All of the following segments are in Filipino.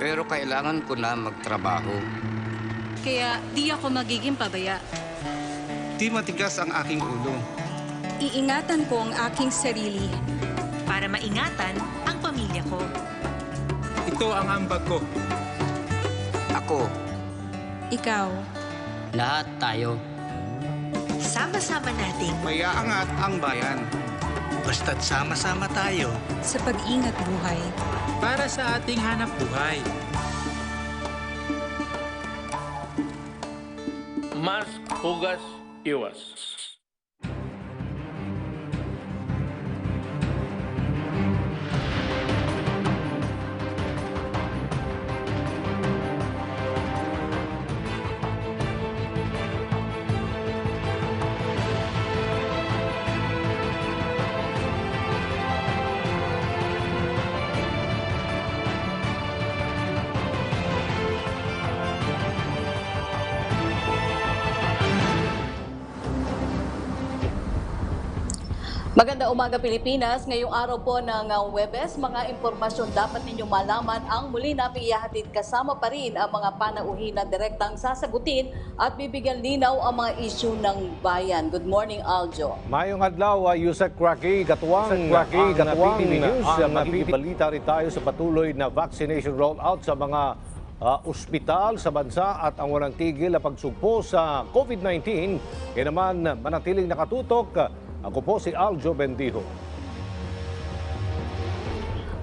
pero kailangan ko na magtrabaho. Kaya di ako magiging pabaya. Di matigas ang aking ulo. Iingatan ko ang aking sarili. Para maingatan ang pamilya ko. Ito ang ambag ko. Ako, Ikaw. Lahat tayo. Sama-sama nating Mayaangat ang bayan. Basta't sama-sama tayo. Sa pag-ingat buhay. Para sa ating hanap buhay. Mas hugas iwas. Maganda umaga Pilipinas. Ngayong araw po ng Huwebes, mga impormasyon dapat ninyong malaman ang muli namin ihahatid kasama pa rin ang mga panauhin na direktang sasagutin at bibigyan linaw ang mga isyu ng bayan. Good morning, Aljo. Mayong adlaw, Yusek Kraki, Gatuang, ang News. Magbibalita rin tayo sa patuloy na vaccination rollout sa mga ospital sa bansa at ang walang tigil na pagsugpo sa COVID-19. Kaya naman manatiling nakatutok. Ako po si Aljo Bendijo.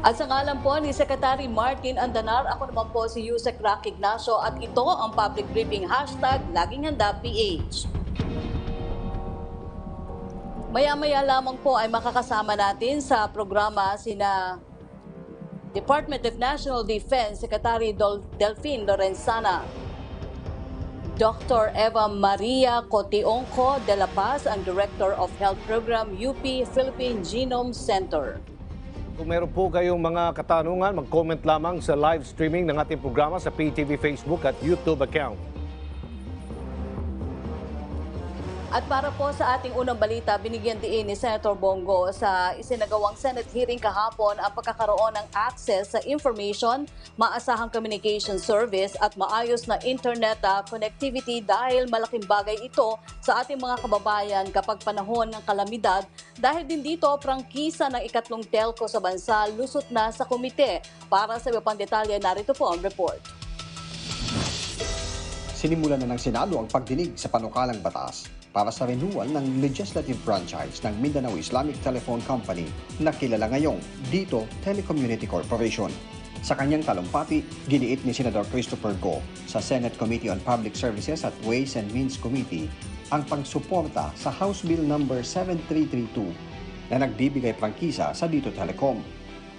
At sa ngalan po ni Secretary Martin Andanar, ako naman po si Yusek Rock Ignacio at ito ang public briefing #Laging Handa PH. Maya-maya lamang po ay makakasama natin sa programa sina Department of National Defense Secretary Delphine Lorenzana, Dr. Eva Maria Cotionco de la Paz, ang Director of Health Program UP Philippine Genome Center. Kung meron po kayong mga katanungan, mag-comment lamang sa live streaming ng ating programa sa PTV Facebook at YouTube account. At para po sa ating unang balita, binigyan din ni Senator Bongo sa isinagawang Senate hearing kahapon ang pagkakaroon ng access sa information, maasahang communication service at maayos na internet connectivity dahil malaking bagay ito sa ating mga kababayan kapag panahon ng kalamidad. Dahil din dito, prangkisa ng ikatlong telco sa bansa lusot na sa komite. Para sa iba pang detalye, narito po ang report. Sinimulan na ng Senado ang pagdinig sa panukalang batas para sa renewal ng legislative franchise ng Mindanao Islamic Telephone Company na kilala ngayong Dito Telecommunity Corporation. Sa kanyang talumpati, giniit ni Senador Christopher Go sa Senate Committee on Public Services at Ways and Means Committee ang pagsuporta sa House Bill No. 7332 na nagbibigay prangkisa sa Dito Telecom.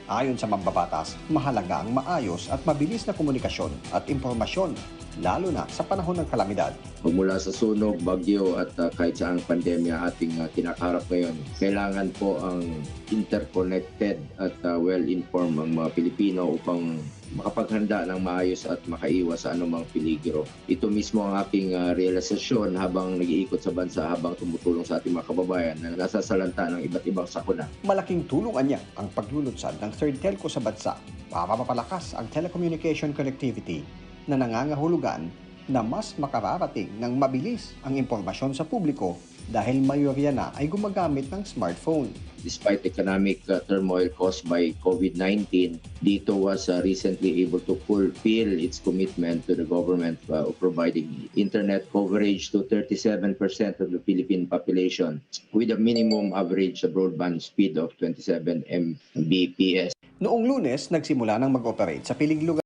Ayon sa mambabatas, mahalaga ang maayos at mabilis na komunikasyon at impormasyon, lalo na sa panahon ng kalamidad. Mula sa sunog, bagyo at kahit saang pandemya ating kinakaharap ngayon, kailangan po ang interconnected at well-informed ang mga Pilipino upang makapaghanda ng maayos at makaiwas sa anumang peligro. Ito mismo ang aking realisasyon habang nag-iikot sa bansa, habang tumutulong sa ating mga kababayan na nasasalanta ng iba't ibang sakuna. Malaking tulong niya ang paglulunsad ng third telco sa bansa para mapalakas ang telecommunication connectivity na nangangahulugan na mas makararating ng mabilis ang impormasyon sa publiko dahil mayorya na ay gumagamit ng smartphone. Despite economic turmoil caused by COVID-19, Dito was recently able to fulfill its commitment to the government of providing internet coverage to 37% of the Philippine population with a minimum average broadband speed of 27 Mbps. Noong Lunes, nagsimula ng mag-operate sa piling lugar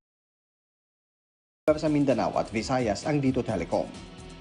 sa Mindanao at Visayas ang Dito Telecom.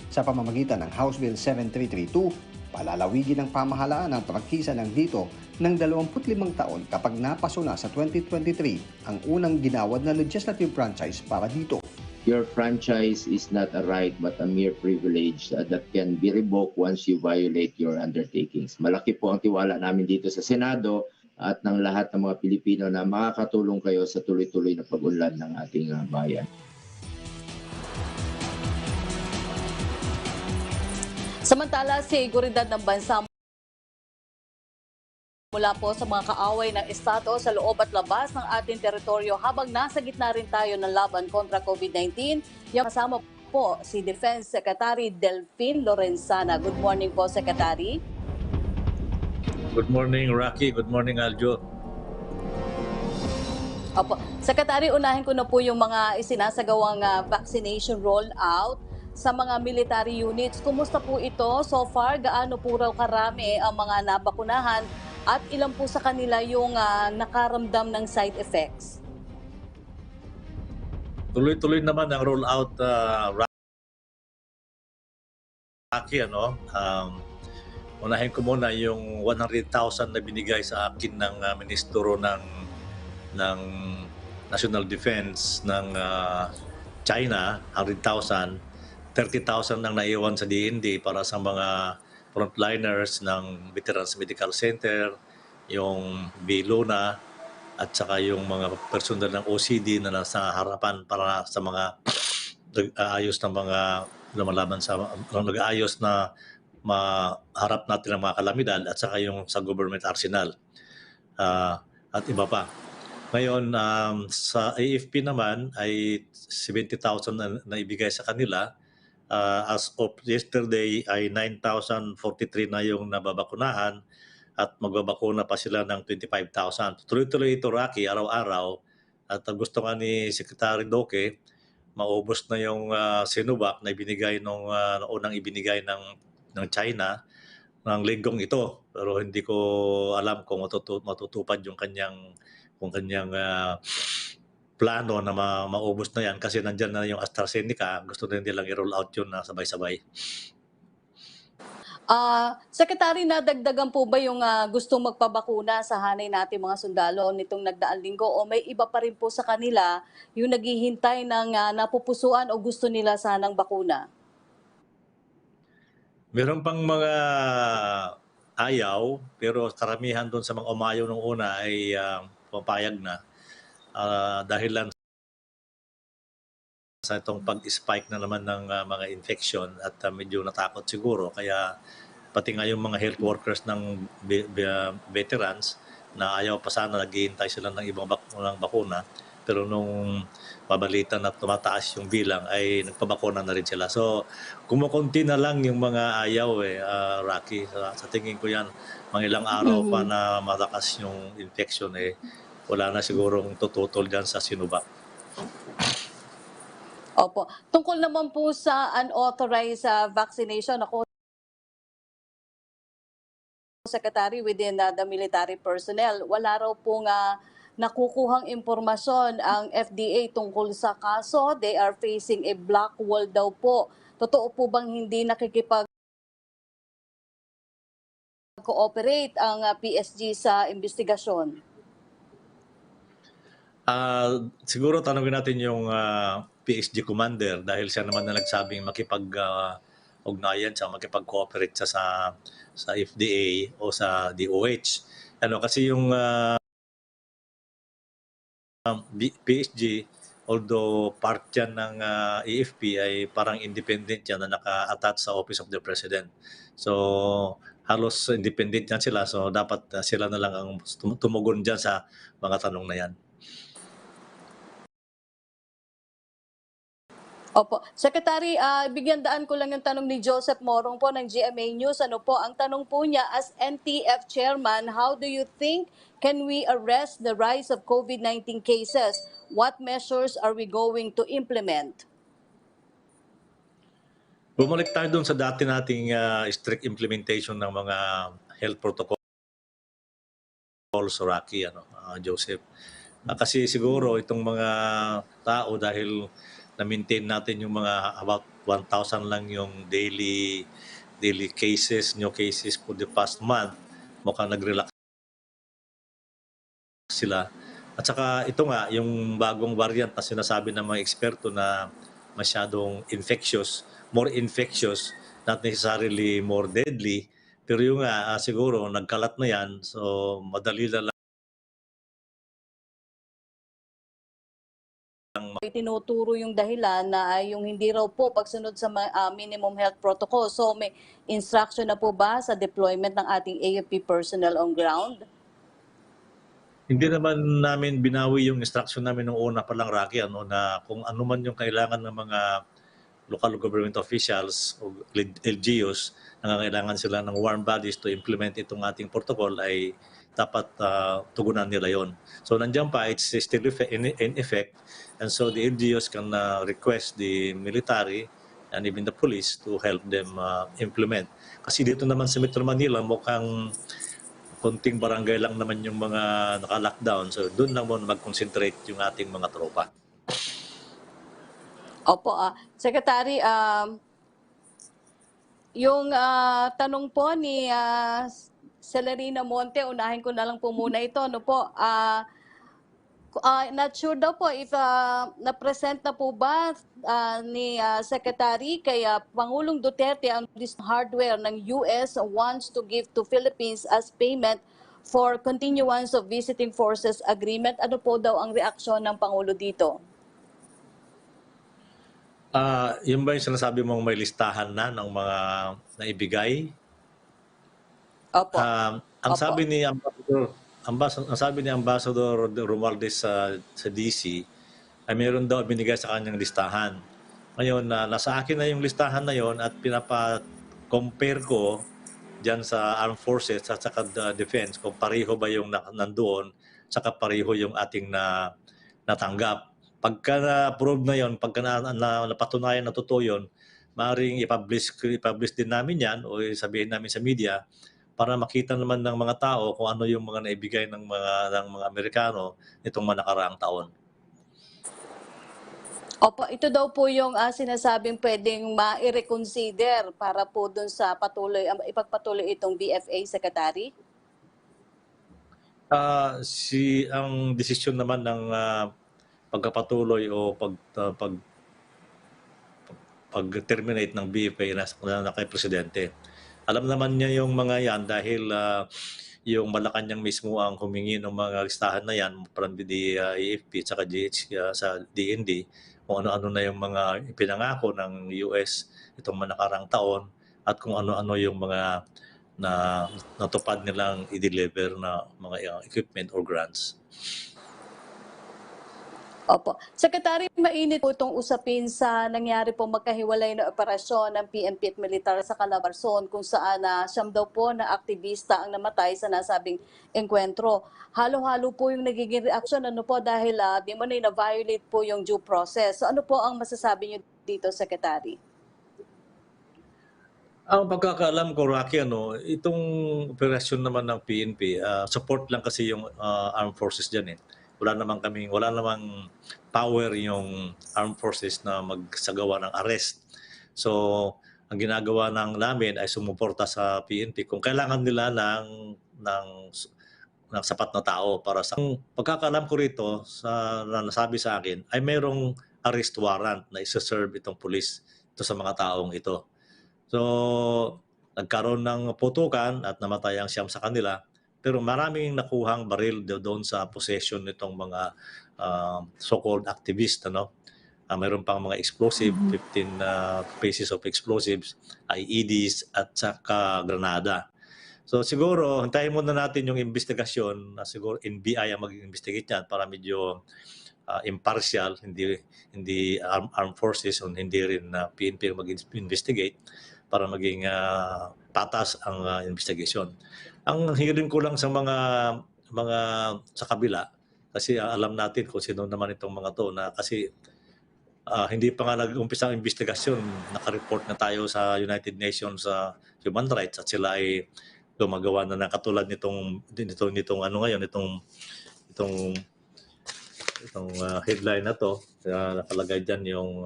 Sa pamamagitan ng House Bill 7332, palalawigin ng pamahalaan ang prangkisa ng Dito ng 25 taon kapag napaso na sa 2023 ang unang ginawad na legislative franchise para dito. Your franchise is not a right but a mere privilege that can be revoked once you violate your undertakings. Malaki po ang tiwala namin dito sa Senado at ng lahat ng mga Pilipino na makakatulong kayo sa tuloy-tuloy na pag-unlad ng ating bayan. Samantala, seguridad ng bansa mula po sa mga kaaway ng Estado sa loob at labas ng ating teritoryo habang nasa gitna rin tayo ng laban kontra COVID-19. Yung kasama po si Defense Secretary Delphine Lorenzana. Good morning po, Secretary. Good morning, Rocky. Good morning, Aljo. Opo. Secretary, unahin ko na po yung mga isinasagawang vaccination rollout sa mga military units. Kumusta po ito so far? Gaano po raw karami ang mga nabakunahan at ilan po sa kanila yung nakaramdam ng side effects? Tuloy-tuloy naman ang rollout, Rocky. Unahin ko muna yung 100,000 na binigay sa akin ng Ministro ng National Defense ng China, 100,000. 30,000 ang naiwan sa DND para sa mga frontliners ng Veterans Medical Center, yung Biluna, at saka yung mga personal ng OCD na nasa harapan para sa mga nag-aayos ng mga lumalaban sa nag-aayos na maharap natin ang mga kalamidad, at saka yung sa government arsenal at iba pa. Ngayon, sa AFP naman ay 70,000 na ibigay sa kanila. As of yesterday ay 9,043 na yung nababakunahan at magbabakuna pa sila ng 25,000. Tuloy-tuloy ito, Rocky, araw-araw. At gusto nga ni Secretary Doke, maubos na yung Sinovac na ibinigay nung unang ibinigay ng China ng linggong ito. Pero hindi ko alam kung matutupad yung kanyang plano na maubos na yan kasi nandyan na yung AstraZeneca. Gusto na nilang i-roll out yun na sabay-sabay. Secretary, nadagdagan po ba yung gustong magpabakuna sa hanay natin mga sundalo nitong nagdaang linggo o may iba pa rin po sa kanila yung naghihintay ng napupusuan o gusto nila sanang bakuna? Meron pang mga ayaw pero karamihan doon sa mga umayaw nung una ay papayag na. Dahil lang sa itong pag-spike na naman ng mga infection at medyo natakot siguro. Kaya pati nga yung mga health workers ng veterans na ayaw pa sana, naghihintay sila ng ibang bakuna. Pero nung mabalitan na tumataas yung bilang ay nagpabakuna na rin sila. So kumukunti na lang yung mga ayaw Rocky. Sa tingin ko yan, mga ilang araw pa na malakas yung infection wala na sigurong tututol dyan sa Sinovac. Opo. Tungkol naman po sa unauthorized vaccination, ako, Secretary, within the military personnel, wala raw pong nakukuhang impormasyon ang FDA tungkol sa kaso. They are facing a black wall daw po. Totoo po bang hindi nakikipag-cooperate ang PSG sa investigasyon? Siguro tanongin natin yung PSG commander dahil siya naman na nagsabing makipag-ugnayan siya, makipag-cooperate siya sa FDA o sa DOH. Kasi yung PSG, although part yan ng AFP, ay parang independent yan na naka-attach sa Office of the President. So halos independent yan sila, so dapat sila na lang ang tumugon dyan sa mga tanong na yan. Opo. Secretary, bigyan daan ko lang yung tanong ni Joseph Morong po ng GMA News. Ano po, ang tanong po niya, as NTF Chairman, how do you think can we arrest the rise of COVID-19 cases? What measures are we going to implement? Bumalik tayo dun sa dati nating strict implementation ng mga health protocols, Rocky, Joseph. Kasi siguro itong mga tao dahil na-maintain natin yung mga about 1,000 lang yung daily cases, new cases for the past month, mukhang nag-relax sila. At saka ito nga, yung bagong variant na sinasabi ng mga eksperto na masyadong infectious, more infectious, not necessarily more deadly, pero yung nga, siguro nagkalat na yan, so madali na lang. Tinuturo yung dahilan na yung hindi raw po pagsunod sa minimum health protocol. So may instruction na po ba sa deployment ng ating AFP personnel on ground? Hindi naman namin binawi yung instruction namin nung una pa lang, Rocky, na kung ano man yung kailangan ng mga local government officials o LGUs, nangangailangan sila ng warm bodies to implement itong ating protocol, ay dapat tugunan nila yon. So nandiyan pa, it's still in effect, and so the LGUs can request the military and even the police to help them implement. Kasi dito naman sa Metro Manila, mukhang konting barangay lang naman yung mga naka-lockdown. So doon lang muna mag-concentrate yung ating mga tropa. Opo, Secretary, yung tanong po ni Celerina Monte, unahin ko na lang po muna ito. Ano po, not sure daw po if na-present na po ba ni Secretary kay Pangulong Duterte ang this hardware ng US wants to give to Philippines as payment for continuance of visiting forces agreement. Ano po daw ang reaksyon ng Pangulo dito? Yung ba yung sinasabi mong may listahan na ng mga naibigay? Opo. Ang sabi ni Ambassador Romualdez sa DC ay meron daw binigay sa kanyang listahan. Ngayon, nasa akin na yung listahan na yon at pinapa-compare ko dyan sa Armed Forces at saka Defense kung pareho ba yung nandoon saka pareho yung ating natanggap. Pagka na-approve na yon, pagka napatunayan na totoo yun, maaaring i-publish din namin yan o sabihin namin sa media para makita naman ng mga tao kung ano yung mga naibigay ng mga Amerikano nitong mga nakaraang taon. Opo, ito daw po yung sinasabing pwedeng ma-reconsider para po dun sa ipagpatuloy itong BFA, Secretary? Ang desisyon naman ng pagkapatuloy o pag-terminate ng BFA na kay Presidente. Alam naman niya yung mga yan dahil yung Malacanang mismo ang humingi ng mga listahan na yan from the AFP at saka GH sa DND kung ano-ano na yung mga ipinangako ng US itong mga nakarang taon at kung ano-ano yung mga natupad nilang i-deliver na mga equipment or grants. Opo. Secretary, mainit po itong usapin sa nangyari po magkahiwalay na operasyon ng PNP at militar sa Calabarzon kung saan siyam daw po na aktivista ang namatay sa nasabing engkwentro. Halo-halo po yung nagiging reaksyon dahil di mo na-violate po yung due process. So ano po ang masasabi niyo dito, Secretary? Ang pagkakaalam ko, Rocky, itong operasyon naman ng PNP, support lang kasi yung armed forces dyan eh. Wala namang power yung armed forces na magsagawa ng arrest. So, ang ginagawa namin ay sumuporta sa PNP kung kailangan nila ng sapat na tao para sa pagkakaalam ko rito na nasabi sa akin ay mayroong arrest warrant na isa-serve itong pulis ito sa mga taong ito. So, nagkaroon ng putukan at namatay ang siyam sa kanila. Pero maraming nakuhang baril doon sa possession nitong mga so-called activists. Mayroon pang mga explosive, 15 pieces of explosives, IEDs at saka granada. So siguro, hintayin muna natin yung investigasyon na siguro NBI ang mag-investigate yan para medyo impartial, hindi armed forces o hindi rin PNP mag-investigate para maging patas ang investigation. Ang hiling ko lang sa mga sa kabila kasi alam natin kung sino naman itong mga to na kasi hindi pa nga nag-umpisa ang investigasyon, naka-report na tayo sa United Nations Human Rights at sila ay gumagawa na ng katulad nitong headline na to, nakalagay diyan yung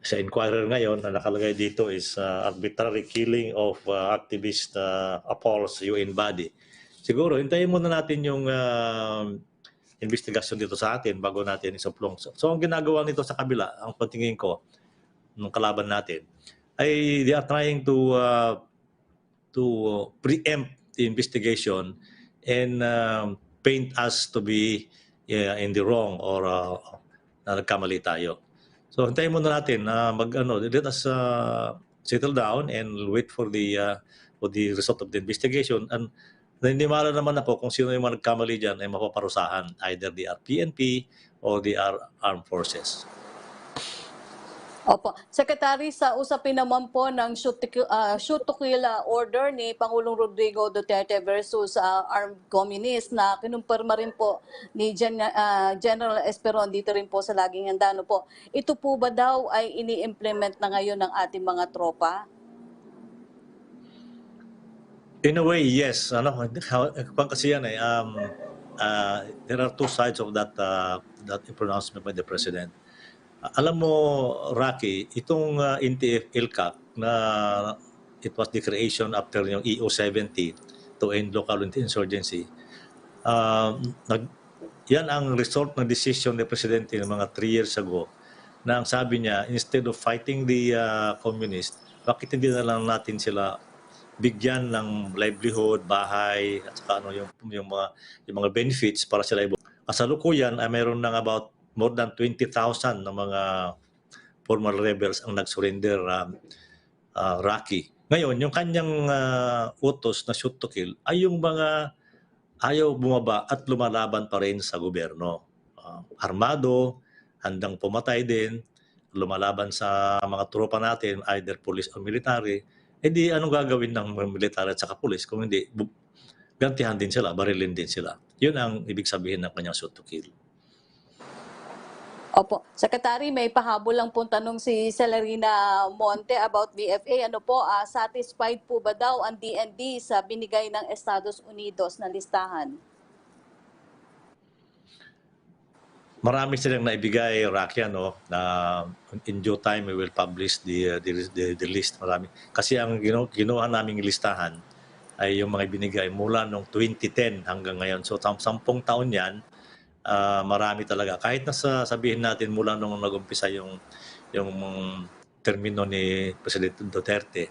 sa Inquirer ngayon na nakalagay dito is arbitrary killing of activist appalls UN body. Siguro, hintayin muna natin yung investigasyon dito sa atin bago natin isuplong. So, ang ginagawa nito sa kabila, ang patingin ko, ng kalaban natin, ay they are trying to preempt the investigation and paint us to be in the wrong or na nagkamali tayo. So hintayin muna natin let us settle down and wait for the result of the investigation and Naniniwala naman ako kung sino yung mga nagkamali dyan ay mapaparusahan, either they are PNP or they are armed forces. Opo. Secretary, sa usapin naman po ng shoot to kill order ni Pangulong Rodrigo Duterte versus armed communist na kinumpirma rin po ni General Esperon dito rin po sa Laging Handa. Ano po, ito po ba daw ay ini-implement na ngayon ng ating mga tropa? In a way, yes. Kasi yan there are two sides of that pronouncement by the President. Alam mo, Rocky, itong NTF-ILCAC na it was the creation after yung EO70 to end local insurgency, yan ang result ng decision ni Presidente ng mga 3 years ago na ang sabi niya, instead of fighting the communist, bakit hindi na lang natin sila bigyan ng livelihood, bahay, at saka yung mga benefits para sila kasalukuyan ay mayroon ng about more than 20,000 na mga former rebels ang nag-surrender, Rocky. Ngayon, yung kanyang utos na shoot to kill ay yung mga ayaw bumaba at lumalaban pa rin sa gobyerno. Armado, handang pumatay din, lumalaban sa mga tropa natin, either police or military. Di anong gagawin ng military at saka police kung hindi gantihan din sila, barilin din sila. Yun ang ibig sabihin ng kanyang shoot to kill. Opo. Secretary, may pahabol lang pong tanong si Celerina Monte about VFA. Ano po, satisfied po ba daw ang DND sa binigay ng Estados Unidos na listahan? Marami silang naibigay, Rocky, na in due time we will publish the list. Marami. Kasi ang ginawa naming listahan ay yung mga binigay mula noong 2010 hanggang ngayon. So 10 taon yan, marami talaga. Kahit sabihin natin mula nung nag-umpisa yung termino ni Presidente Duterte,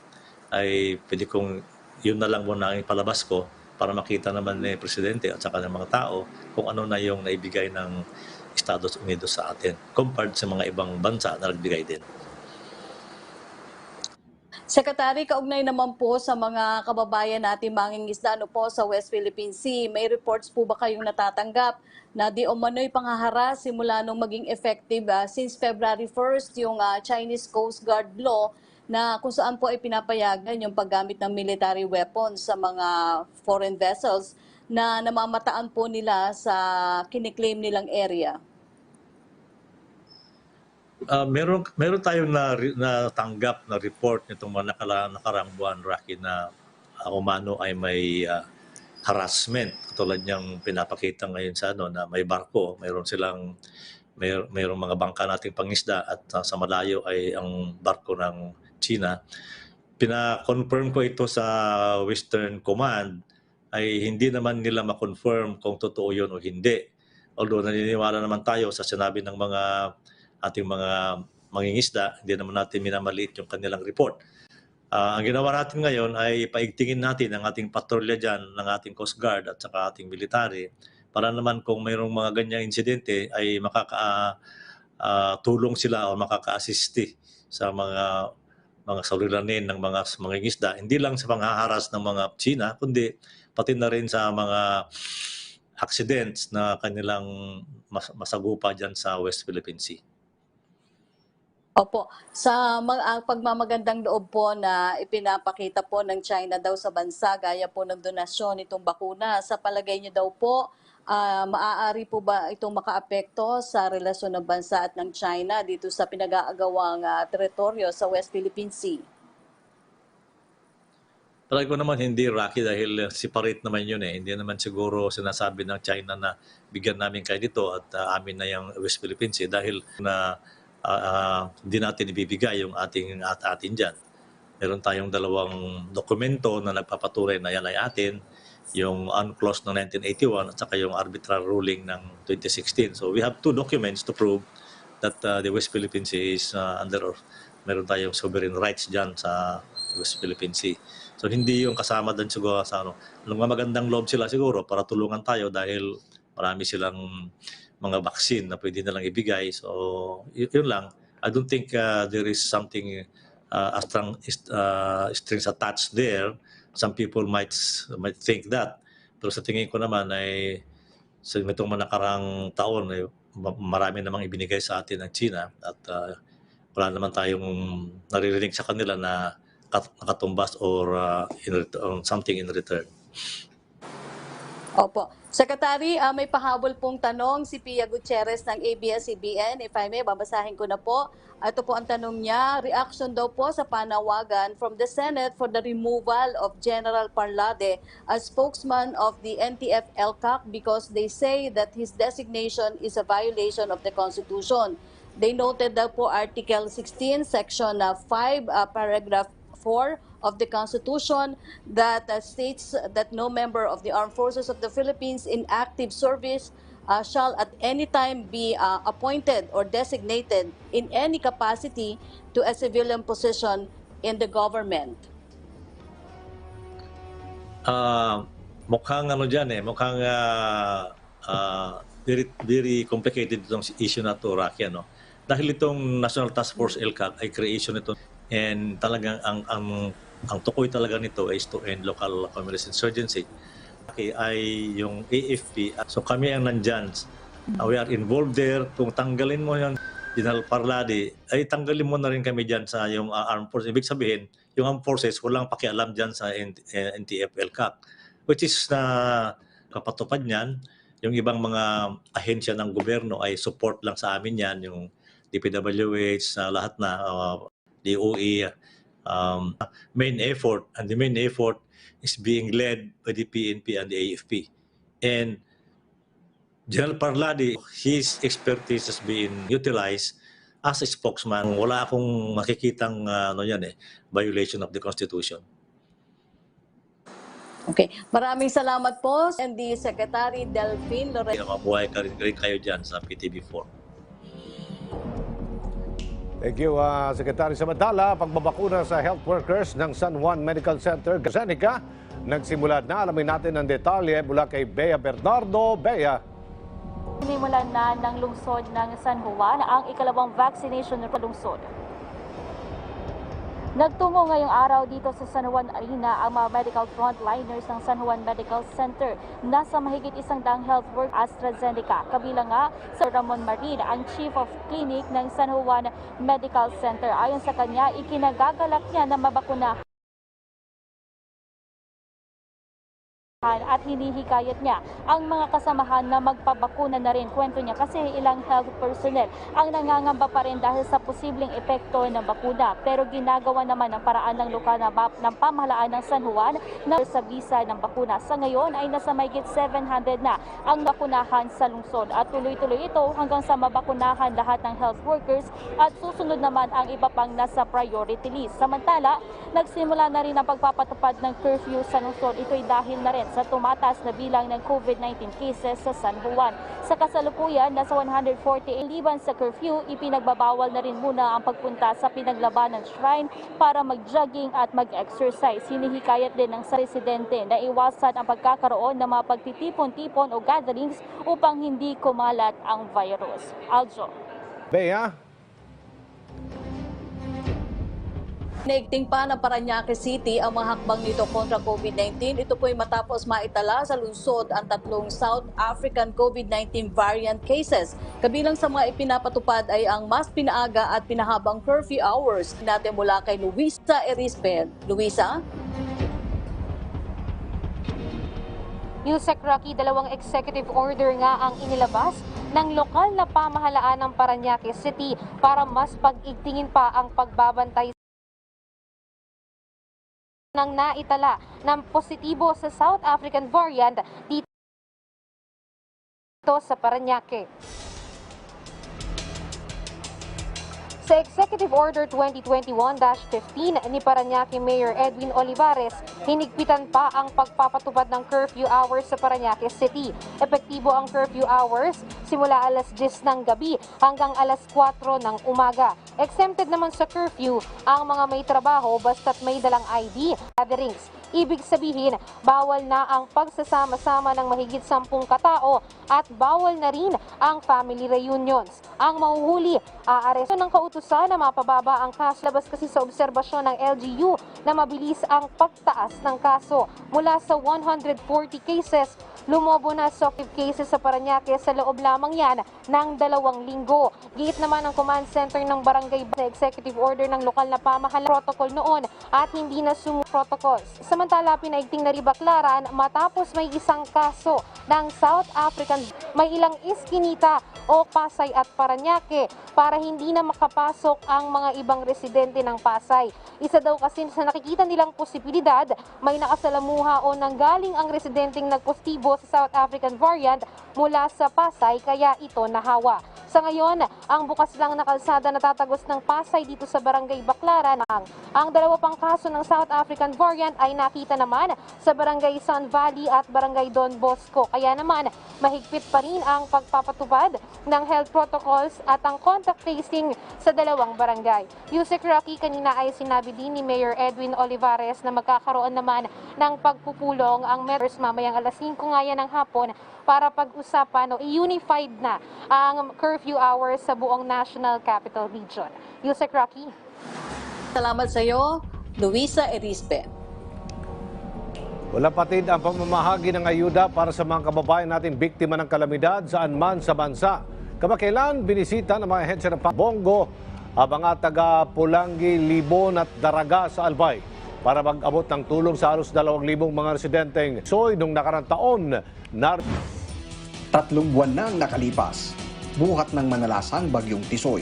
ay pwede kong yun na lang muna ang ipalabas ko para makita naman ni Presidente at saka ng mga tao kung ano na yung naibigay ng Estados Unidos sa atin compared sa mga ibang bansa na nagbigay din. Secretary, kaugnay naman po sa mga kababayan natin mangingisda po sa West Philippine Sea, may reports po ba kayong natatanggap na di umano'y panghaharas simula nung maging effective since February 1st yung Chinese Coast Guard law na kung saan po ay pinapayagan yung paggamit ng military weapons sa mga foreign vessels na namamataan po nila sa kiniklaim nilang area? Meron tayong natanggap na report nitong mga nakarang buwan, Rocky, na umano ay may harassment. Katulad niyang pinapakita ngayon sa na may barko, mayroong mga bangka nating pangisda at sa malayo ay ang barko ng China. Pina-confirm ko ito sa Western Command, ay hindi naman nila ma-confirm kung totoo yun o hindi. Although naniniwala naman tayo sa sinabi ng ating mga mangingisda, hindi naman natin minamaliit yung kanilang report. Ang ginawa natin ngayon ay paigtingin natin ang ating patrolya dyan ng ating Coast Guard at saka ating military para naman kung mayroong mga ganyang insidente ay makakatulong sila o makaka-assist sa mga suliranin ng mga mangingisda. Hindi lang sa panghaharas ng mga China, kundi pati na rin sa mga accidents na kanilang masagupa dyan sa West Philippine Sea. Opo. Sa pagmamagandang loob po na ipinapakita po ng China daw sa bansa, gaya po ng donasyon nitong bakuna, sa palagay niyo daw po, maaari po ba itong makaapekto sa relasyon ng bansa at ng China dito sa pinag-aagawang teritoryo sa West Philippine Sea? Palagi ko naman hindi, Rocky, dahil separate naman yun eh. Hindi naman siguro sinasabi ng China na bigyan namin kayo dito at amin na yung West Philippine Sea dahil na hindi natin ibibigay yung atin dyan. Meron tayong dalawang dokumento na nagpapatunay na yan ay atin, yung UNCLOS ng 1981 at saka yung arbitral ruling ng 2016. So we have two documents to prove that the West Philippine Sea is meron tayong sovereign rights dyan sa West Philippine Sea. So hindi yung kasama din siguro sa magandang loob sila siguro para tulungan tayo dahil marami silang mga vaccine na pwede nilang ibigay. So yun lang. I don't think there is something a strong strings attached there. Some people might think that. Pero sa tingin ko naman ay sa nitong mga nakarang taon ay marami namang ibinigay sa atin ng China at wala naman tayong naririnig sa kanila na nakatumbas or something in return. Opo. Secretary, may pahabol pong tanong si Pia Gutierrez ng ABS-CBN. If I may, babasahin ko na po. Ito po ang tanong niya. Reaction daw po sa panawagan from the Senate for the removal of General Parlade as spokesman of the NTF-ELCAC because they say that his designation is a violation of the Constitution. They noted daw po Article 16, Section 5, Paragraph 4 of the Constitution that states that no member of the Armed Forces of the Philippines in active service shall at any time be appointed or designated in any capacity to a civilian position in the government. Mukhang ano dyan mukhang very complicated itong issue na to, Rocky, ano? Dahil itong National Task Force ELCAC ay creation ito and talagang ang tukoy talaga nito is to end local communist insurgency. Okay, ay yung AFP. So kami ang nandyan. We are involved there. Kung tanggalin mo yung General Parlade, ay tanggalin mo na rin kami dyan sa yung armed forces. Ibig sabihin, yung armed forces walang pakialam dyan sa NTF-ELCAC. Which is na kapatupad niyan, yung ibang mga ahensya ng gobyerno ay support lang sa amin yan. Yung DPWH, lahat na, DOE, main effort, and the main effort is being led by the PNP and the AFP. And General Parlade, his expertise is being utilized as a spokesman. Wala akong makikitang violation of the Constitution. Okay. Maraming salamat po, and the Secretary Delphine Lorenzo. Mabuhay ka rin kayo dyan sa PTV4. Thank you, Secretary. Samantala, pagbabakuna sa health workers ng San Juan Medical Center, Gazanica, nagsimula na. Alamin natin ang detalye mula kay Bea Bernardo. Bea. Sinimulan na ng lungsod ng San Juan ang ikalawang vaccination ng lungsod. Nagtungo ngayong araw dito sa San Juan Arena ang mga medical frontliners ng San Juan Medical Center. Nasa mahigit 100 health work AstraZeneca. Kabilang nga sa Ramon Marin, ang Chief of Clinic ng San Juan Medical Center. Ayon sa kanya, ikinagagalak niya na mabakuna at hinihikayat niya ang mga kasamahan na magpabakuna na rin. Kwento niya kasi ilang health personnel ang nangangamba pa rin dahil sa posibleng epekto ng bakuna. Pero ginagawa naman ang paraan ng lokal ng pamahalaan ng San Juan na sa visa ng bakuna. Sa ngayon ay nasa mahigit 700 na ang bakunahan sa lungsod at tuloy-tuloy ito hanggang sa mabakunahan lahat ng health workers at susunod naman ang iba pang nasa priority list. Samantala, nagsimula na rin ang pagpapatupad ng curfew sa lungsod. Ito'y dahil na rin sa tumataas na bilang ng COVID-19 cases sa San Juan. Sa kasalukuyan, nasa 140 liban sa curfew, ipinagbabawal na rin muna ang pagpunta sa pinaglabanan shrine para mag-jogging at mag-exercise. Hinihikayat din ng residente na iwasan ang pagkakaroon ng mga pagtitipon-tipon o gatherings upang hindi kumalat ang virus. Aljo. Bea. Naigting pa ng Parañaque City ang mga hakbang nito kontra COVID-19. Ito po ay matapos maitala sa lungsod ang 3 South African COVID-19 variant cases. Kabilang sa mga ipinapatupad ay ang mas pinaaga at pinahabang curfew hours. Natin mula kay Luisa Erisper. Luisa? Yusek Rocky, 2 executive order nga ang inilabas ng lokal na pamahalaan ng Parañaque City para mas pag-igtingin pa ang pagbabantay ng naitala ng positibo sa South African variant dito sa Parañaque. Sa Executive Order 2021-15 ni Parañaque Mayor Edwin Olivares, hinigpitan pa ang pagpapatupad ng curfew hours sa Parañaque City. Epektibo ang curfew hours simula alas 10 ng gabi hanggang alas 4 ng umaga. Exempted naman sa curfew ang mga may trabaho basta't may dalang ID, gatherings, Ibig sabihin, bawal na ang pagsasama-sama ng mahigit 10 katao at bawal na rin ang family reunions. Ang mahuhuli, aaresto ng kautusan na mapababa ang kaso. Labas kasi sa obserbasyon ng LGU na mabilis ang pagtaas ng kaso. Mula sa 140 cases, lumobo na sa 5 cases sa Parañaque sa loob lamang yan ng 2 linggo. Giit naman ang command center ng barangay na executive order ng lokal na pamahalaan protocol noon at hindi na protocols. Samantala, pinaigting na ribaklaran matapos may isang kaso ng South African. May ilang iskinita o Pasay at Parañaque para hindi na makapasok ang mga ibang residente ng Pasay. Isa daw kasi sa nakikita nilang posibilidad, may nakasalamuha o nanggaling ang residenteng nagpositibo sa South African variant mula sa Pasay kaya ito nahawa. Sa ngayon, ang bukas lang na kalsada natatagos ng Pasay dito sa Barangay Baclaran. Ang 2 pang kaso ng South African variant ay nakita naman sa Barangay Sun Valley at Barangay Don Bosco. Kaya naman, mahigpit pa rin ang pagpapatupad ng health protocols at ang contact tracing sa 2 barangay. Yusek Rocky, kanina ay sinabi din ni Mayor Edwin Olivares na magkakaroon naman ng pagpupulong ang members mamayang alas 5 nga yan ng hapon para pag-usapan o unified na ang curfew hours sa buong National Capital Region. Yusek Rocky. Salamat sa iyo, Luisa Erispe. Wala patid ang pamamahagi ng ayuda para sa mga kababayan natin biktima ng kalamidad saan man sa bansa. Kamakailan, binisita ng mga ahensya ng Bongo ang mga taga Pulangi, Libon at Daraga sa Albay para mag-abot ng tulong sa halos 2,000 mga residenteng soy nung nakarang taon. 3 buwan na ang nakalipas, buhat ng manalasang bagyong Tisoy.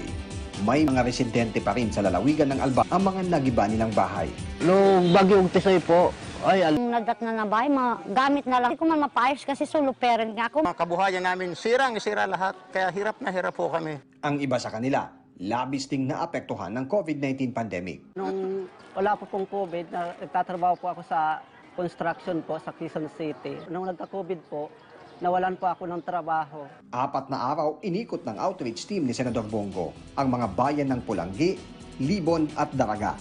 May mga residente pa rin sa lalawigan ng Albay ang mga nagiba nilang bahay. Nung bagyong Tisoy po, nadat na bahay, mga gamit na lang. Hindi ko man mapayos kasi solo parent nga ako. Mga kabuhayan namin, sira lahat, kaya hirap na hirap po kami. Ang iba sa kanila, labis ding naapektuhan ng COVID-19 pandemic. Nung wala po pong COVID, nagtatrabaho po ako sa construction po sa Quezon City. Nung nagka-COVID po, nawalan po ako ng trabaho. 4 na araw, inikot ng outreach team ni Senador Bongo ang mga bayan ng Pulangi, Libon at Daraga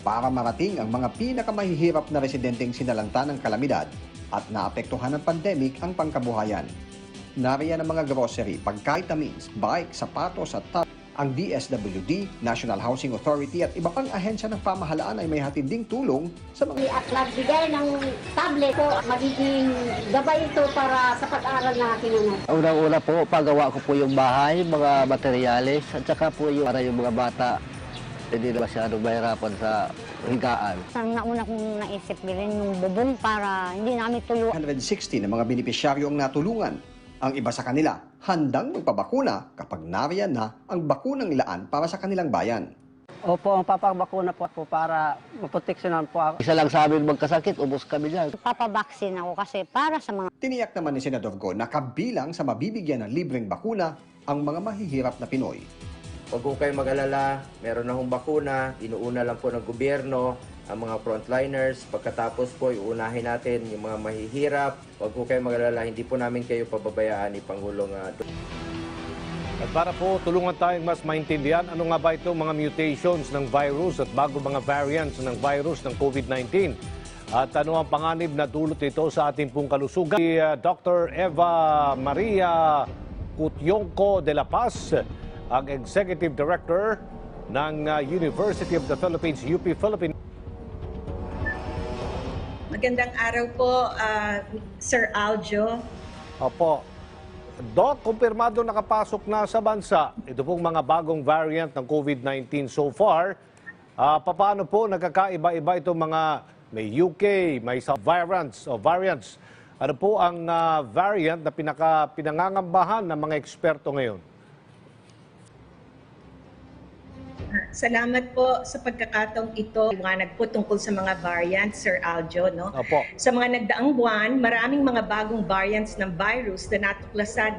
para marating ang mga pinakamahihirap na residenteng sinalanta ng kalamidad at naapektuhan ng pandemic ang pangkabuhayan. Nariyan ang mga grocery, pagkavitamins, bike, sapatos at ang DSWD, National Housing Authority at iba pang ahensya ng pamahalaan ay may hatid ding tulong sa mga... At nagbigay ng tablet po, magiging gabay ito para sa pag-aaral na aking anak. Unang-una po, pagawa ko po yung bahay, mga materyales, at saka po yung para yung mga bata hindi na masyadong mahirapan sa higaan. Ang nauna kong naisip bilhin yung bubong para hindi namin tulungan. 160 na mga benepisyaryo ang natulungan. Ang iba sa kanila, handang magpabakuna kapag nariyan na ang bakunang ilaan para sa kanilang bayan. Opo, ang papabakuna po ako para maproteksyonan po ako. Isa lang sa amin magkasakit, ubos kami dyan. Papabaksin ako kasi para sa mga... Tiniyak naman ni Senador Go na kabilang sa mabibigyan ng libreng bakuna ang mga mahihirap na Pinoy. Huwag po kayong mag-alala, meron na hong bakuna, inuuna lang po ng gobyerno, ang mga frontliners. Pagkatapos po, iunahin natin yung mga mahihirap. Huwag po kayong mag-alala, hindi po namin kayo pababayaan ni Pangulong At para po tulungan tayong mas maintindihan ano nga ba itong mga mutations ng virus at bago mga variants ng virus ng COVID-19. At ano ang panganib na dulot ito sa ating pong kalusugan. Si Dr. Eva Maria Cutyonco de la Paz, ang Executive Director ng University of the Philippines, UP Philippines. Magandang araw po, Sir Aljo. Opo. Doc, kumpirmado nakapasok na sa bansa ito pong mga bagong variant ng COVID-19 so far. Paano po nagkakaiba-iba itong mga may UK, may variants o variants? Ano po ang variant na pinangangambahan ng mga eksperto ngayon? Salamat po sa pagkakataong ito. Liwanag po tungkol sa mga variants, Sir Aljo. No? Opo. Sa mga nagdaang buwan, maraming mga bagong variants ng virus na natuklasan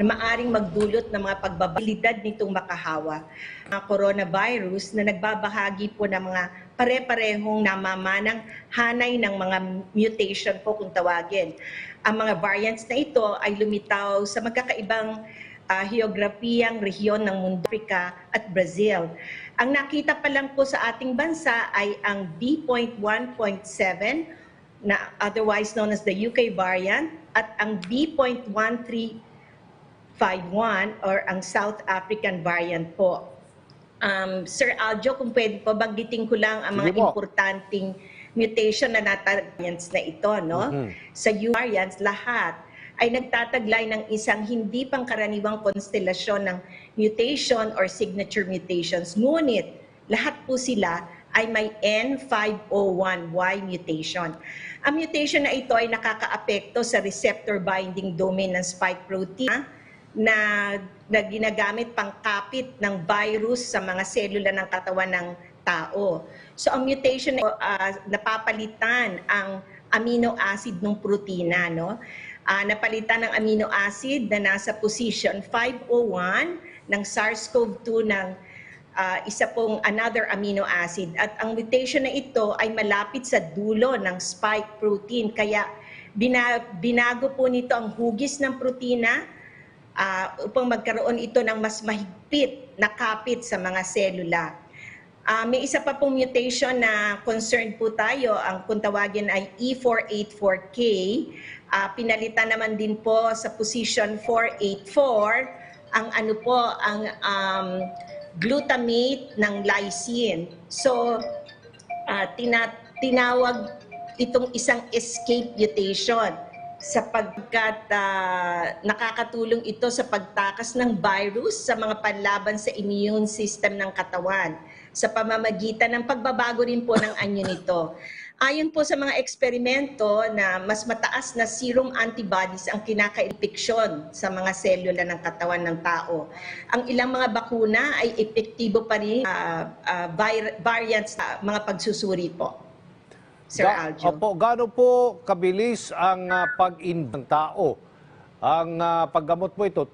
na maaring magdulot ng mga pagbababilidad nitong makahawa. Ang coronavirus na nagbabahagi po ng mga pare-parehong namamanang hanay ng mga mutation po kung tawagin. Ang mga variants na ito ay lumitaw sa magkakaibang geograpiyang rehiyon ng mundo, Africa at Brazil. Ang nakita pa lang po sa ating bansa ay ang B.1.7 na otherwise known as the UK variant, at ang B.1351 or ang South African variant po. Sir Aljo, kung pwede po, banggitin ko lang ang mga importanteng mutation na variants na ito, no? Sa U variants, lahat ay nagtataglay ng isang hindi pangkaraniwang konstelasyon ng mutation or signature mutations. Ngunit, lahat po sila ay may N501Y mutation. Ang mutation na ito ay nakakaapekto sa receptor binding domain ng spike protein na ginagamit pangkapit ng virus sa mga selula ng katawan ng tao. So ang mutation napapalitan ang amino acid ng protina, no? Napalitan ng amino acid na nasa position 501 ng SARS-CoV-2 ng isa pong another amino acid. At ang mutation na ito ay malapit sa dulo ng spike protein. Kaya binago po nito ang hugis ng protina upang magkaroon ito ng mas mahigpit na kapit sa mga selula. May isa pa pong mutation na concerned po tayo, ang kung tawagin ay E484K. Pinalitan naman din po sa position 484 ang glutamate ng lysine. So, tinawag itong isang escape mutation sapagkat nakakatulong ito sa pagtakas ng virus sa mga panlaban sa immune system ng katawan sa pamamagitan ng pagbabago rin po ng anyo nito. Ayon po sa mga eksperimento na mas mataas na serum antibodies ang kinaka-infeksyon sa mga selula ng katawan ng tao. Ang ilang mga bakuna ay epektibo pa rin variants sa mga pagsusuri po. Sir Aljo. Opo, gaano po kabilis ang pag-in ng tao? Ang paggamot po ito, ang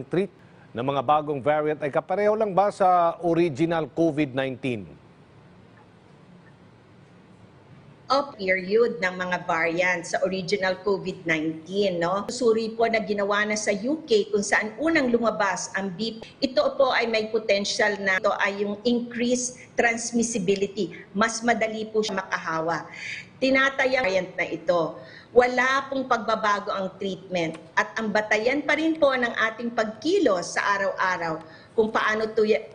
treatment ng mga bagong variant ay kapareho lang ba sa original COVID-19? Period ng mga variants sa original COVID-19, no? Susuri po na ginawa na sa UK kung saan unang lumabas ang BIP. Ito po ay may potential na ito ay yung increased transmissibility. Mas madali po siya makahawa. Tinatayang variant na ito. Wala pong pagbabago ang treatment at ang batayan pa rin po ng ating pagkilos sa araw-araw kung paano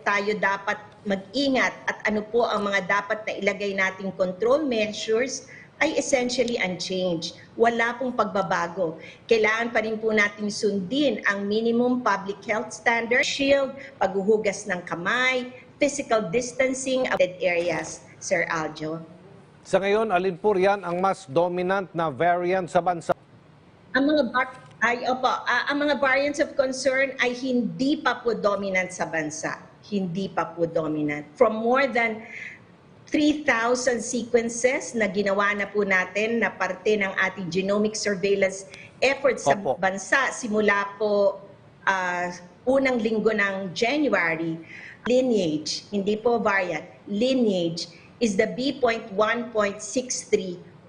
tayo dapat mag-ingat at ano po ang mga dapat na ilagay nating control measures ay essentially unchanged. Wala pong pagbabago. Kailangan pa rin po natin sundin ang minimum public health standard, shield, paghuhugas ng kamay, physical distancing of dead areas, Sir Aljo. Sa ngayon, alin po riyan ang mas dominant na variant sa bansa? Ang mga variants of concern ay hindi pa po dominant sa bansa. Hindi pa po dominant. From more than 3,000 sequences na ginawa na po natin na parte ng ating genomic surveillance efforts sa bansa simula po unang linggo ng January, lineage, hindi po variant, lineage is the B.1.63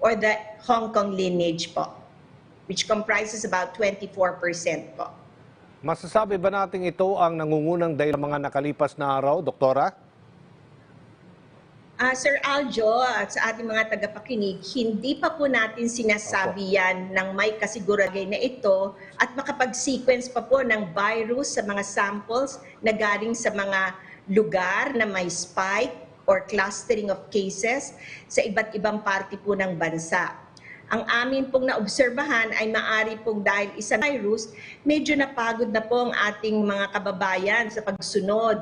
or the Hong Kong lineage po, which comprises about 24% po. Masasabi ba natin ito ang nangungunang dahil mga nakalipas na araw, Doktora? Sir Aljo, at sa ating mga tagapakinig, hindi pa po natin sinasabi yan ng may kasiguraduhan na ito at makapag-sequence pa po ng virus sa mga samples na galing sa mga lugar na may spike or clustering of cases sa iba't ibang parte po ng bansa. Ang amin pong naobserbahan ay maari pong dahil isang virus, medyo napagod na po ang ating mga kababayan sa pagsunod.